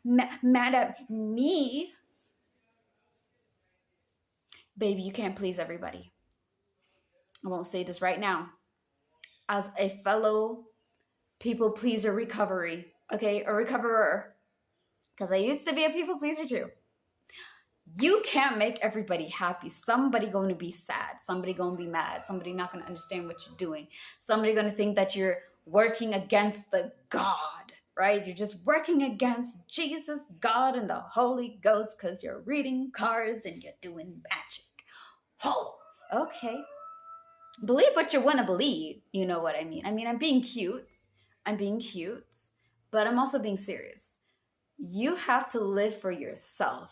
mad at me. Baby, you can't please everybody. I won't say this right now. As a fellow people pleaser recovery, okay, a recoverer, because I used to be a people pleaser too. You can't make everybody happy. Somebody going to be sad. Somebody going to be mad. Somebody not going to understand what you're doing. Somebody going to think that you're working against the God, right? You're just working against Jesus, God, and the Holy Ghost because you're reading cards and you're doing magic. Oh, okay. Believe what you want to believe. You know what I mean. I'm being cute. But I'm also being serious. You have to live for yourself.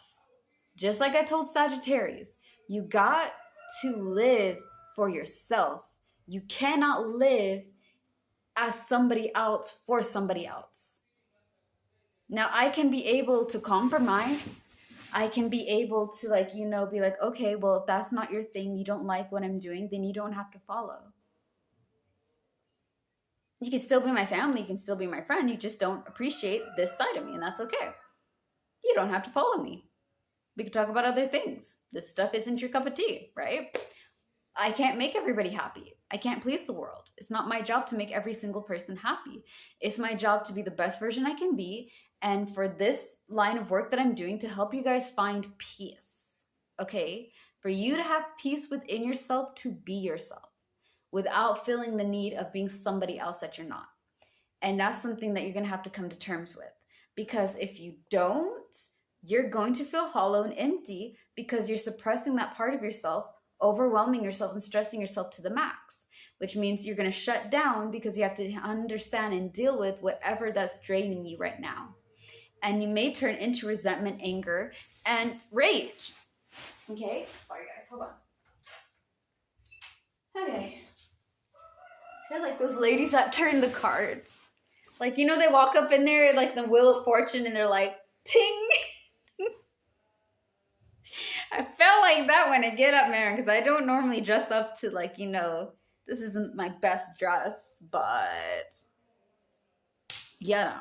Just like I told Sagittarius, you got to live for yourself. You cannot live as somebody else for somebody else. Now, I can be able to compromise. I can be able to be like, okay, well, if that's not your thing, you don't like what I'm doing, then you don't have to follow. You can still be my family. You can still be my friend. You just don't appreciate this side of me, and that's okay. You don't have to follow me. We can talk about other things. This stuff isn't your cup of tea, right? I can't make everybody happy. I can't please the world. It's not my job to make every single person happy. It's my job to be the best version I can be. And for this line of work that I'm doing to help you guys find peace, okay? For you to have peace within yourself, to be yourself without feeling the need of being somebody else that you're not. And that's something that you're going to have to come to terms with. Because if you don't, you're going to feel hollow and empty because you're suppressing that part of yourself, overwhelming yourself and stressing yourself to the max, which means you're going to shut down because you have to understand and deal with whatever that's draining you right now. And you may turn into resentment, anger, and rage. Okay? Sorry, guys. Hold on. Okay. I feel like those ladies that turn the cards. Like, you know, they walk up in there like the Wheel of Fortune and they're like, ting. I felt like that when I get up, man, because I don't normally dress up to like, you know, this isn't my best dress, but yeah.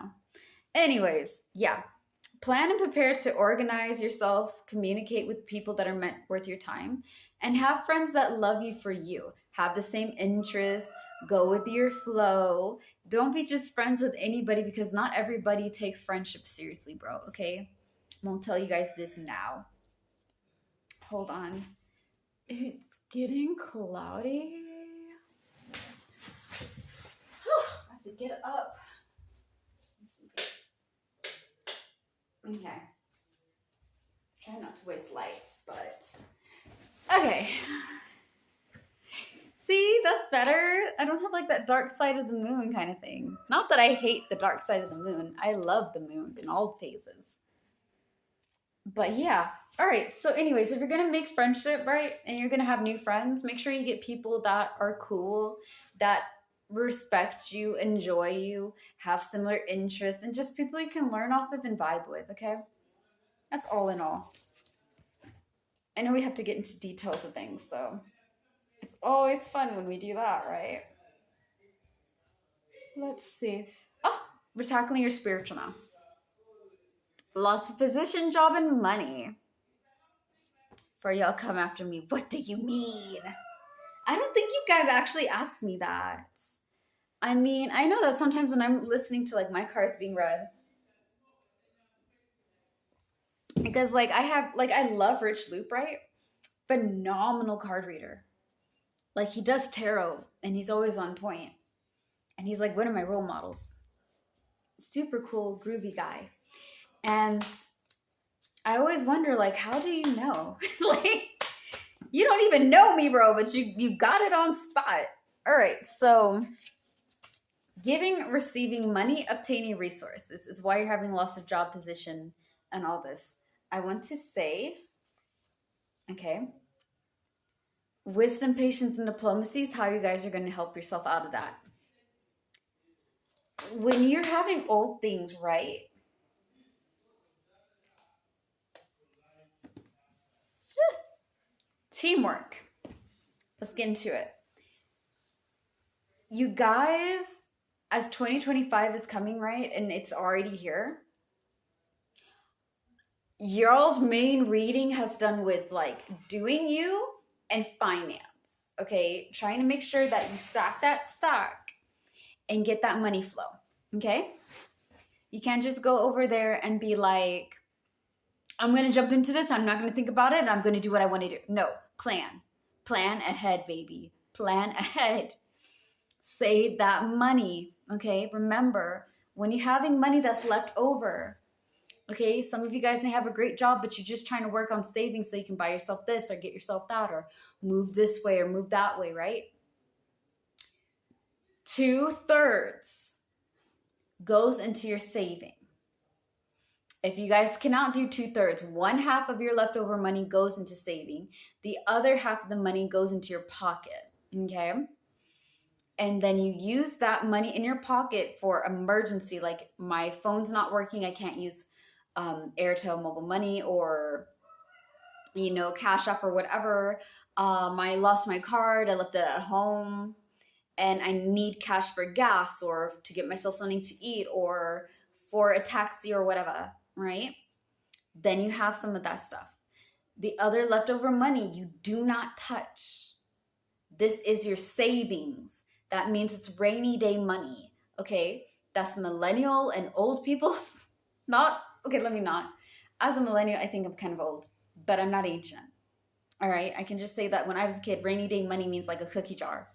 Anyways, yeah. Plan and prepare to organize yourself, communicate with people that are meant worth your time, and have friends that love you for you. Have the same interests, go with your flow. Don't be just friends with anybody because not everybody takes friendship seriously, bro, okay? I won't tell you guys this now. Hold on. It's getting cloudy. I have to get up. Okay. Try not to waste lights, but okay. See, that's better. I don't have like that dark side of the moon kind of thing. Not that I hate the dark side of the moon. I love the moon in all phases. But yeah. All right. So anyways, if you're going to make friendship, right, and you're going to have new friends, make sure you get people that are cool, that respect you, enjoy you, have similar interests, and just people you can learn off of and vibe with, okay? That's all in all. I know we have to get into details of things, so it's always fun when we do that, right? Let's see. Oh, we're tackling your spiritual now. Lost a position, job, and money. For y'all come after me. What do you mean? I don't think you guys actually asked me that. I mean, I know that sometimes when I'm listening to like my cards being read, because like I love Rich Loop, right? Phenomenal card reader. Like he does tarot and he's always on point. And he's like one of my role models. Super cool, groovy guy. And I always wonder, like, how do you know? Like, you don't even know me, bro, but you got it on spot. All right, so giving, receiving money, obtaining resources is why you're having loss of job position and all this. I want to say, okay, wisdom, patience, and diplomacy is how you guys are going to help yourself out of that. When you're having old things, right? Teamwork. Let's get into it. You guys, as 2025 is coming, right, and it's already here, y'all's main reading has done with like doing you and finance, okay? Trying to make sure that you stack that stock and get that money flow, okay? You can't just go over there and be like, I'm going to jump into this. I'm not going to think about it. I'm going to do what I want to do. No, plan. Plan ahead, baby. Plan ahead. Save that money, okay? Remember, when you're having money that's left over, okay, some of you guys may have a great job, but you're just trying to work on saving so you can buy yourself this or get yourself that or move this way or move that way, right? 2/3 goes into your saving. If you guys cannot do 2/3, 1/2 of your leftover money goes into saving. The other half of the money goes into your pocket, okay? And then you use that money in your pocket for emergency. Like my phone's not working, I can't use Airtel mobile money or, you know, Cash App or whatever. I lost my card, I left it at home, and I need cash for gas or to get myself something to eat or for a taxi or whatever, right? Then you have some of that stuff. The other leftover money you do not touch. This is your savings. That means it's rainy day money, okay? That's millennial and old people. Let me not. As a millennial, I think I'm kind of old, but I'm not ancient. All right, I can just say that when I was a kid, rainy day money means like a cookie jar.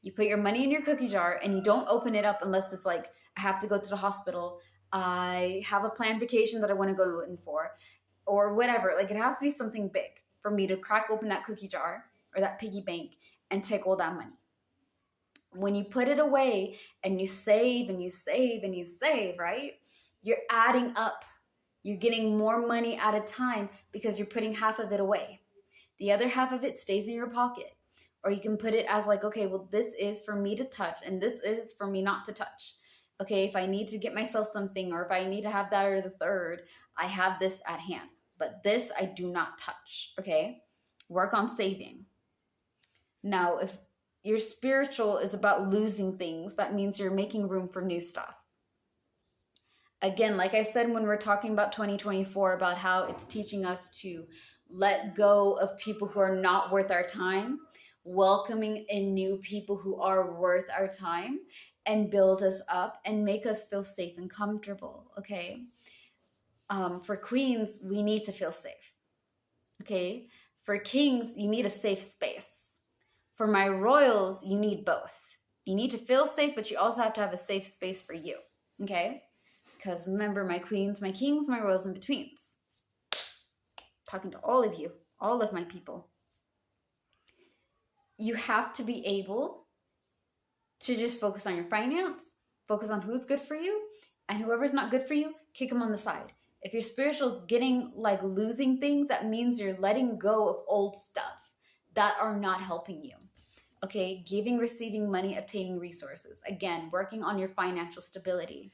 You put your money in your cookie jar and you don't open it up unless it's like, I have to go to the hospital. I have a planned vacation that I want to go in for or whatever. Like it has to be something big for me to crack open that cookie jar or that piggy bank and take all that money. When you put it away and you save and you save and you save, right? You're adding up. You're getting more money at a time because you're putting half of it away. The other half of it stays in your pocket. Or you can put it as like, okay, well, this is for me to touch and this is for me not to touch. Okay, if I need to get myself something, or if I need to have that or the third, I have this at hand. But this I do not touch. Okay, work on saving. Now, if your spiritual is about losing things, that means you're making room for new stuff. Again, like I said, when we're talking about 2024, about how it's teaching us to let go of people who are not worth our time, welcoming in new people who are worth our time, and build us up and make us feel safe and comfortable. Okay. For queens, we need to feel safe. Okay. For kings, you need a safe space. For my royals, you need both. You need to feel safe, but you also have to have a safe space for you. Okay. Because remember, my queens, my kings, my royals, and betweens. Talking to all of you, all of my people. You have to be able to just focus on your finance, focus on who's good for you, and whoever's not good for you, kick them on the side. If your spiritual is getting like losing things, that means you're letting go of old stuff that are not helping you. Okay, giving, receiving money, obtaining resources. Again, working on your financial stability.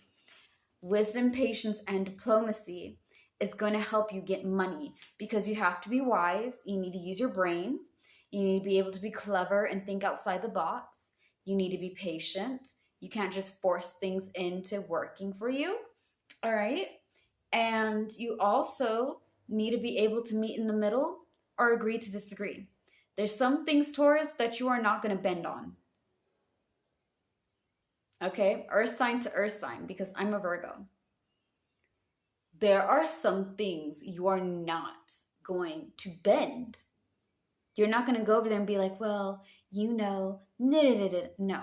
Wisdom, patience, and diplomacy is going to help you get money, because you have to be wise. You need to use your brain. You need to be able to be clever and think outside the box. You need to be patient. You can't just force things into working for you. All right. And you also need to be able to meet in the middle or agree to disagree. There's some things, Taurus, that you are not going to bend on. Okay, earth sign to earth sign, because I'm a Virgo. There are some things you are not going to bend. You're not going to go over there and be like, well, you know, no,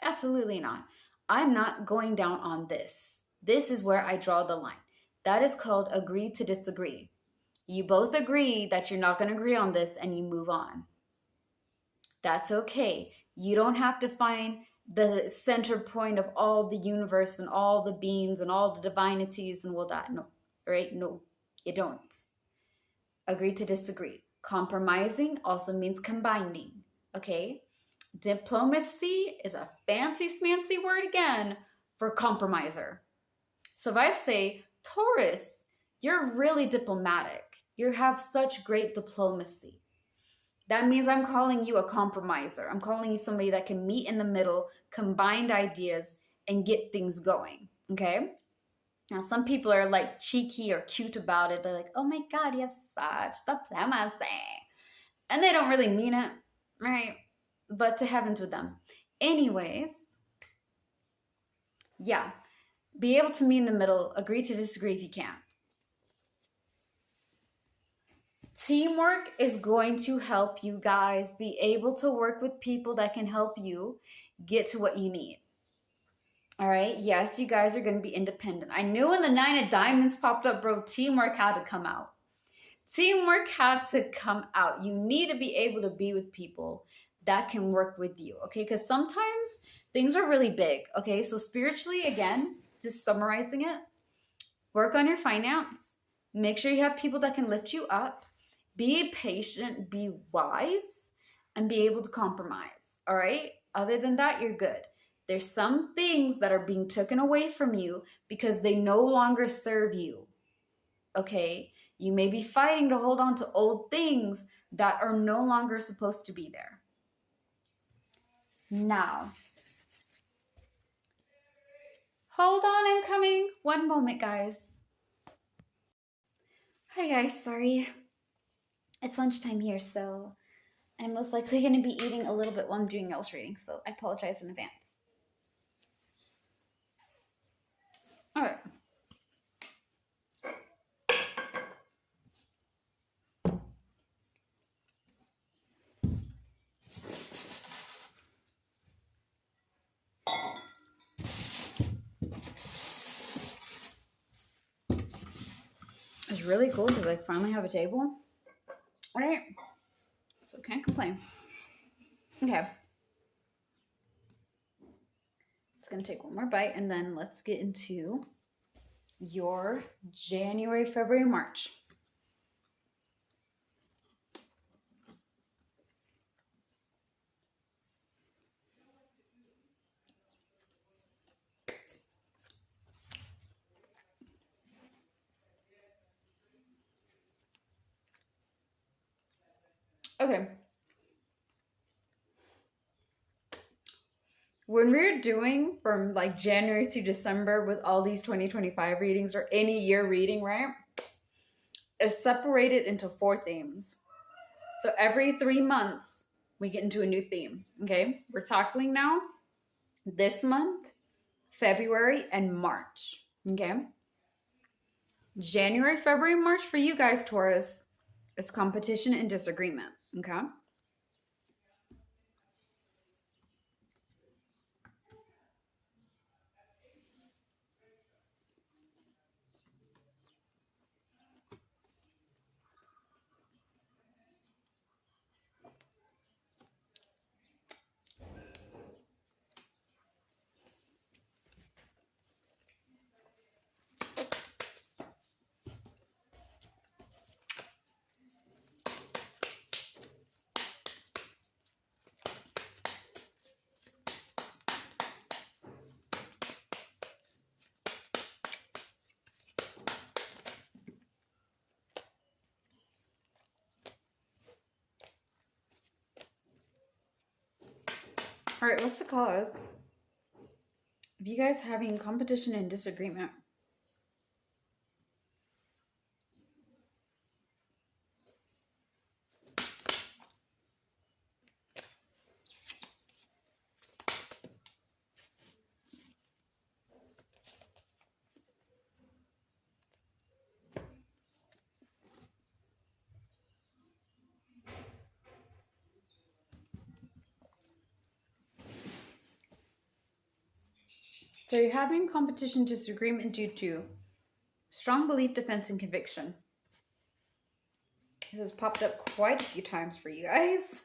absolutely not. I'm not going down on this. This is where I draw the line. That is called agree to disagree. You both agree that you're not going to agree on this, and you move on. That's okay. You don't have to find the center point of all the universe and all the beings and all the divinities and all that. No, right? No, you don't. Agree to disagree. Compromising also means combining, okay? Diplomacy is a fancy smancy word again for compromiser. So if I say, Taurus, you're really diplomatic. You have such great diplomacy. That means I'm calling you a compromiser. I'm calling you somebody that can meet in the middle, combine ideas, and get things going, okay? Now, some people are like cheeky or cute about it. They're like, oh my God, you have such diplomacy. And they don't really mean it, right? But to heavens with them. Anyways, yeah, be able to meet in the middle, agree to disagree if you can. Teamwork is going to help you guys be able to work with people that can help you get to what you need. All right. Yes, you guys are going to be independent. I knew when the 9 of diamonds popped up, bro, teamwork had to come out. Teamwork had to come out. You need to be able to be with people that can work with you. Okay. Because sometimes things are really big. Okay. So spiritually, again, just summarizing it, work on your finance. Make sure you have people that can lift you up. Be patient, be wise, and be able to compromise. All right. Other than that, you're good. There's some things that are being taken away from you because they no longer serve you. Okay. You may be fighting to hold on to old things that are no longer supposed to be there. Now, hold on, I'm coming. One moment, guys. Hi, guys. Sorry. It's lunchtime here, so I'm most likely going to be eating a little bit while I'm doing Elle's reading, so I apologize in advance. All right. It's really cool because I finally have a table. All right. So can't complain. Okay. It's going to take one more bite, and then let's get into your January, February, March. Okay. When we're doing from like January to December with all these 2025 readings or any year reading, right? It's separated into 4 themes. So every 3 months, we get into a new theme. Okay. We're tackling now this month, February, and March. Okay. January, February, March for you guys, Taurus, is competition and disagreement. Okay. All right. What's the cause of you guys having competition and disagreement? So you're having competition disagreement due to strong belief, defense, and conviction. This has popped up quite a few times for you guys.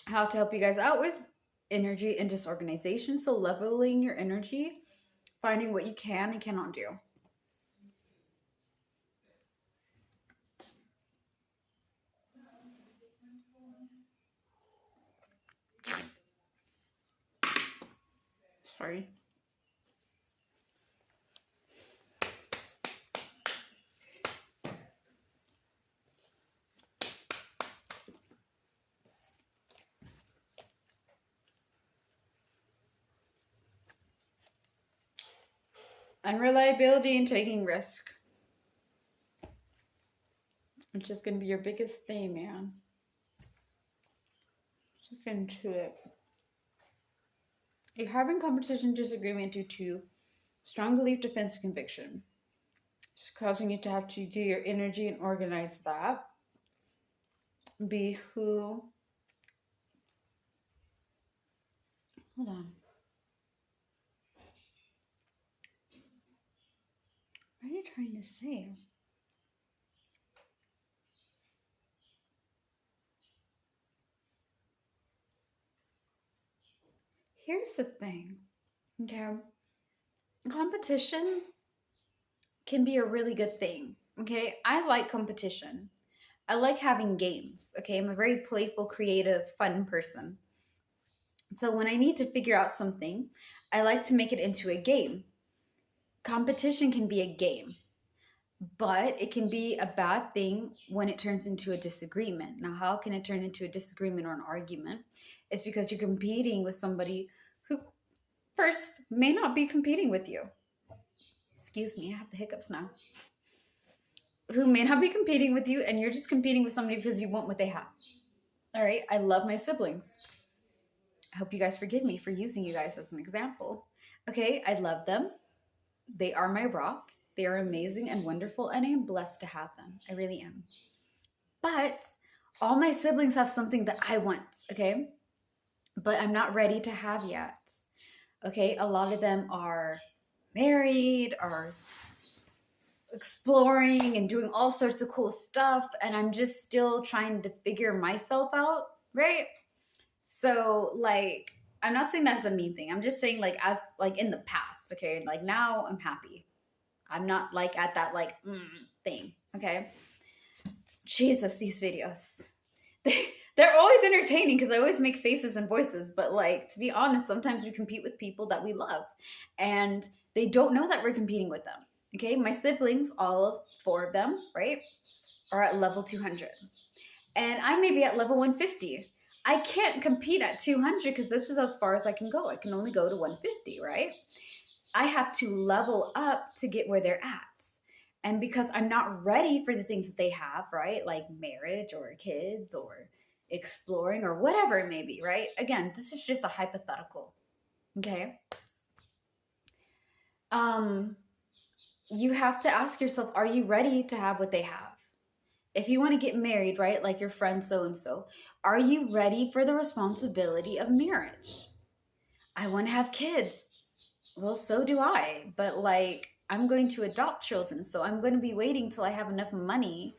How to help you guys out with energy and disorganization. So leveling your energy, finding what you can and cannot do. Sorry. Unreliability and taking risk, which is going to be your biggest theme, man. Let's get into it. You're having competition disagreement due to strong belief, defense, and conviction. It's causing you to have to do your energy and organize that. Be who. Hold on. What are you trying to say? Here's the thing, okay? Competition can be a really good thing, okay? I like competition. I like having games, okay? I'm a very playful, creative, fun person. So when I need to figure out something, I like to make it into a game. Competition can be a game, but it can be a bad thing when it turns into a disagreement. Now, how can it turn into a disagreement or an argument? It's because you're competing with somebody who first may not be competing with you. Excuse me, I have the hiccups now. Who may not be competing with you, and you're just competing with somebody because you want what they have. All right, I love my siblings. I hope you guys forgive me for using you guys as an example. Okay, I love them. They are my rock. They are amazing and wonderful, and I am blessed to have them. I really am. But all my siblings have something that I want, okay? But I'm not ready to have yet. Okay, a lot of them are married, are exploring and doing all sorts of cool stuff, and I'm just still trying to figure myself out, right? So like, I'm not saying that's a mean thing. I'm just saying like, as like in the past, okay? Like now I'm happy. I'm not like at that like thing, okay? Jesus, these videos. They're always entertaining because I always make faces and voices, but like, to be honest, sometimes we compete with people that we love and they don't know that we're competing with them. Okay, my siblings, all 4 of them, right, are at level 200. and I may be at level 150. I can't compete at 200 because this is as far as I can go. I can only go to 150, right? I have to level up to get where they're at. And because I'm not ready for the things that they have, right? Like marriage or kids or exploring or whatever it may be, right? Again, this is just a hypothetical. Okay? You have to ask yourself, are you ready to have what they have? If you want to get married, right? Like your friend so and so, are you ready for the responsibility of marriage? I want to have kids. Well, so do I. But like, I'm going to adopt children. So I'm going to be waiting till I have enough money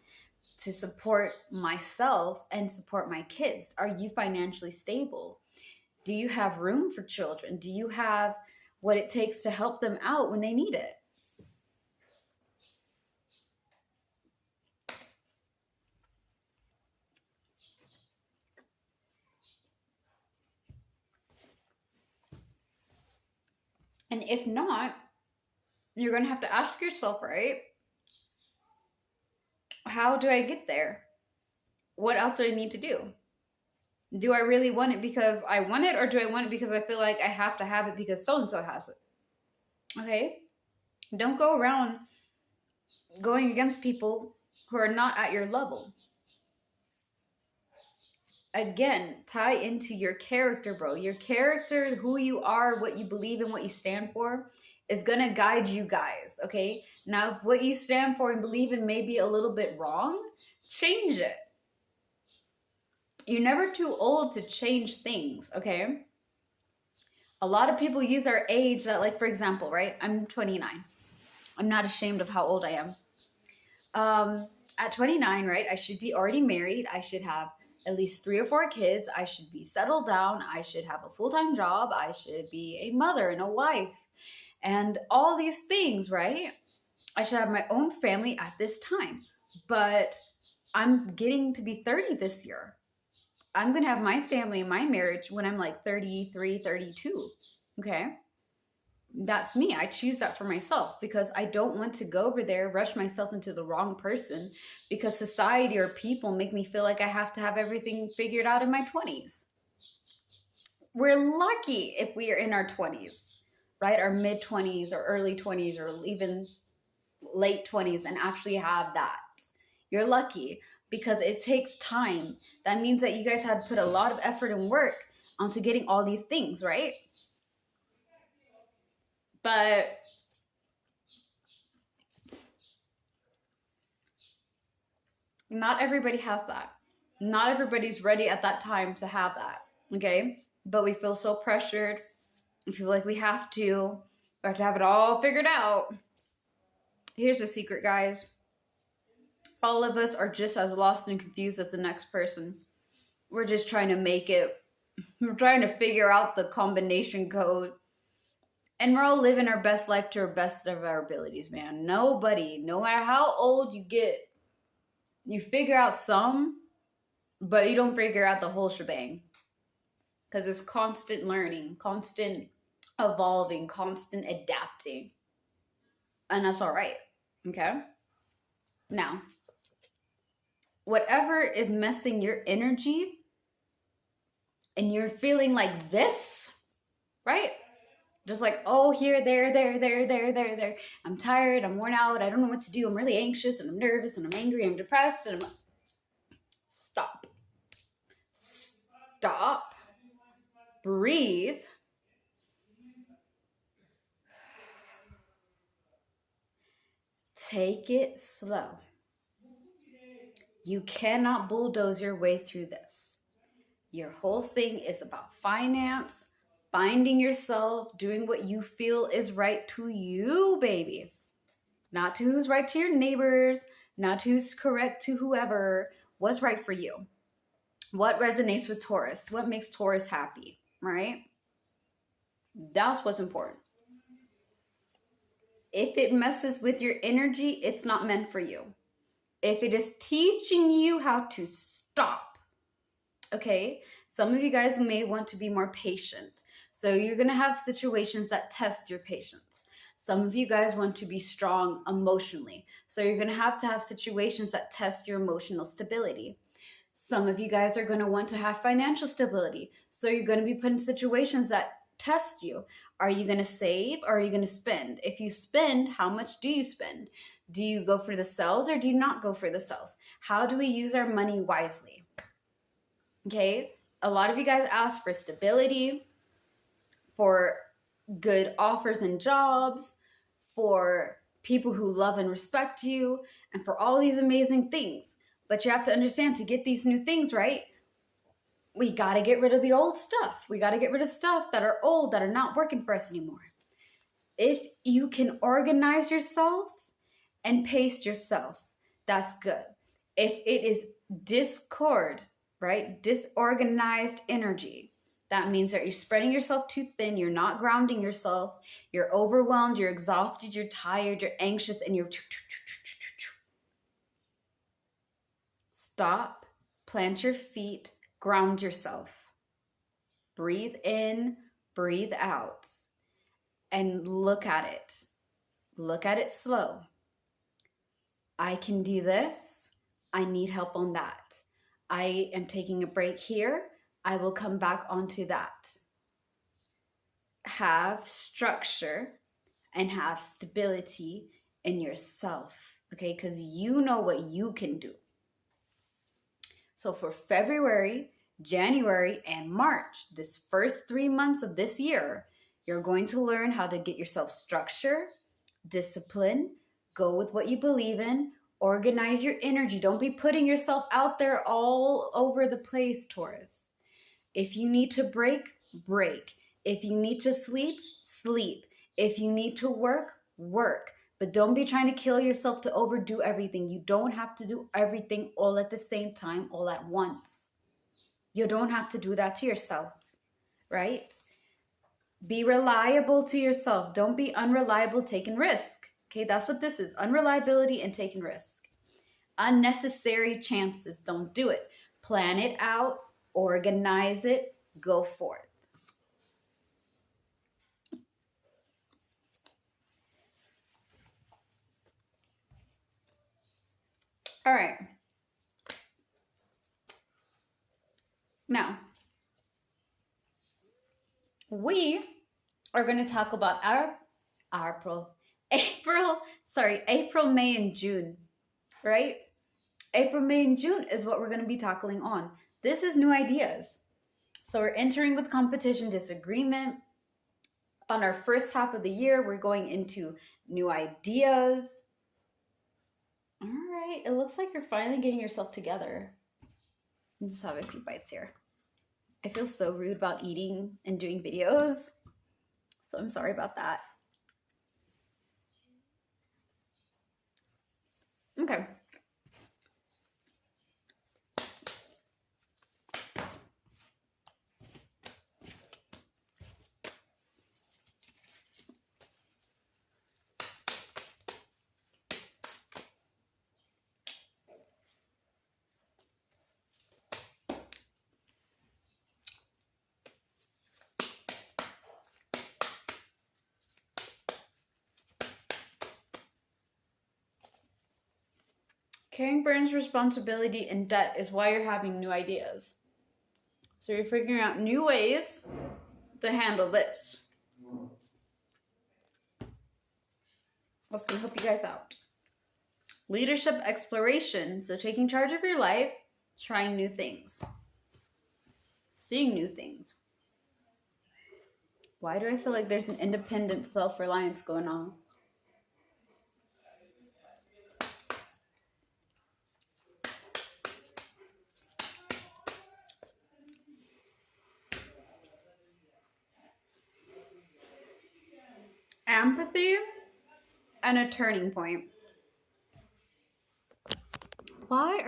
to support myself and support my kids. Are you financially stable? Do you have room for children? Do you have what it takes to help them out when they need it? And if not, you're going to have to ask yourself, right? How do I get there? What else do I need to do? Do I really want it because I want it, or do I want it because I feel like I have to have it because so-and-so has it? Okay? Don't go around going against people who are not at your level. Again, tie into your character, bro. Your character, who you are, what you believe in, what you stand for, is going to guide you guys, okay? Now, if what you stand for and believe in may be a little bit wrong, change it. You're never too old to change things, okay? A lot of people use our age, that, like, for example, right? I'm 29. I'm not ashamed of how old I am. At 29, right, I should be already married. I should have at least 3 or 4 kids. I should be settled down. I should have a full-time job. I should be a mother and a wife and all these things, right? I should have my own family at this time. But I'm getting to be 30 this year. I'm going to have my family and my marriage when I'm like 33, 32. Okay? That's me. I choose that for myself because I don't want to go over there, rush myself into the wrong person because society or people make me feel like I have to have everything figured out in my 20s. We're lucky if we are in our 20s, right? Our mid 20s or early 20s or even late 20s and actually have that. You're lucky because it takes time. That means that you guys had to put a lot of effort and work onto getting all these things, right? But not everybody has that. Not everybody's ready at that time to have that, okay? But we feel so pressured. We feel like we have to have it all figured out. Here's the secret, guys. All of us are just as lost and confused as the next person. We're just trying to make it. We're trying to figure out the combination code. And we're all living our best life to our best of our abilities, man. Nobody, no matter how old you get, you figure out some, but you don't figure out the whole shebang. Because it's constant learning, constant evolving, constant adapting. And that's all right, okay? Now, whatever is messing your energy and you're feeling like this, right? Just like, oh, here, there. I'm tired, I'm worn out, I don't know what to do, I'm really anxious, and I'm nervous, and I'm angry, I'm depressed, and I'm... Stop. Stop. Breathe. Take it slow. You cannot bulldoze your way through this. Your whole thing is about finance, finding yourself, doing what you feel is right to you, baby. Not to who's right to your neighbors, not to who's correct to whoever. What's right for you? What resonates with Taurus? What makes Taurus happy, right? That's what's important. If it messes with your energy, it's not meant for you. If it is teaching you how to stop, okay? Some of you guys may want to be more patient. So you're going to have situations that test your patience. Some of you guys want to be strong emotionally. So you're going to have situations that test your emotional stability. Some of you guys are going to want to have financial stability. So you're going to be put in situations that test you. Are you going to save or are you going to spend? If you spend, how much do you spend? Do you go for the sales or do you not go for the sales? How do we use our money wisely? Okay, a lot of you guys ask for stability, for good offers and jobs, for people who love and respect you, and for all these amazing things. But you have to understand, to get these new things, right, we got to get rid of the old stuff. We got to get rid of stuff that are old, that are not working for us anymore. If you can organize yourself and pace yourself, that's good. If it is discord, right, disorganized energy, that means that you're spreading yourself too thin, you're not grounding yourself, you're overwhelmed, you're exhausted, you're tired, you're anxious, and you're... Stop, plant your feet, ground yourself. Breathe in, breathe out, and look at it. Look at it slow. I can do this. I need help on that. I am taking a break here. I will come back onto that. Have structure and have stability in yourself, okay? Because you know what you can do. So for February, January, and March, this first 3 months of this year, you're going to learn how to get yourself structure, discipline, go with what you believe in, organize your energy. Don't be putting yourself out there all over the place, Taurus. If you need to break, break. If you need to sleep, sleep. If you need to work, work. But don't be trying to kill yourself to overdo everything. You don't have to do everything all at the same time, all at once. You don't have to do that to yourself, right? Be reliable to yourself. Don't be unreliable, taking risk. Okay, that's what this is. Unreliability and taking risk. Unnecessary chances. Don't do it. Plan it out. Organize it. Go forth. All right. Now, we are going to talk about April, May, and June, right? April, May, and June is what we're going to be tackling on. This is new ideas. So we're entering with competition, disagreement. On our first half of the year, we're going into new ideas. All right, it looks like you're finally getting yourself together. I'll just have a few bites here. I feel so rude about eating and doing videos, so I'm sorry about that. Okay. Carrying burdens, responsibility, and debt is why you're having new ideas. So you're figuring out new ways to handle this. That's going to help you guys out. Leadership exploration. So taking charge of your life, trying new things, seeing new things. Why do I feel like there's an independent self-reliance going on? Empathy and a turning point. Why are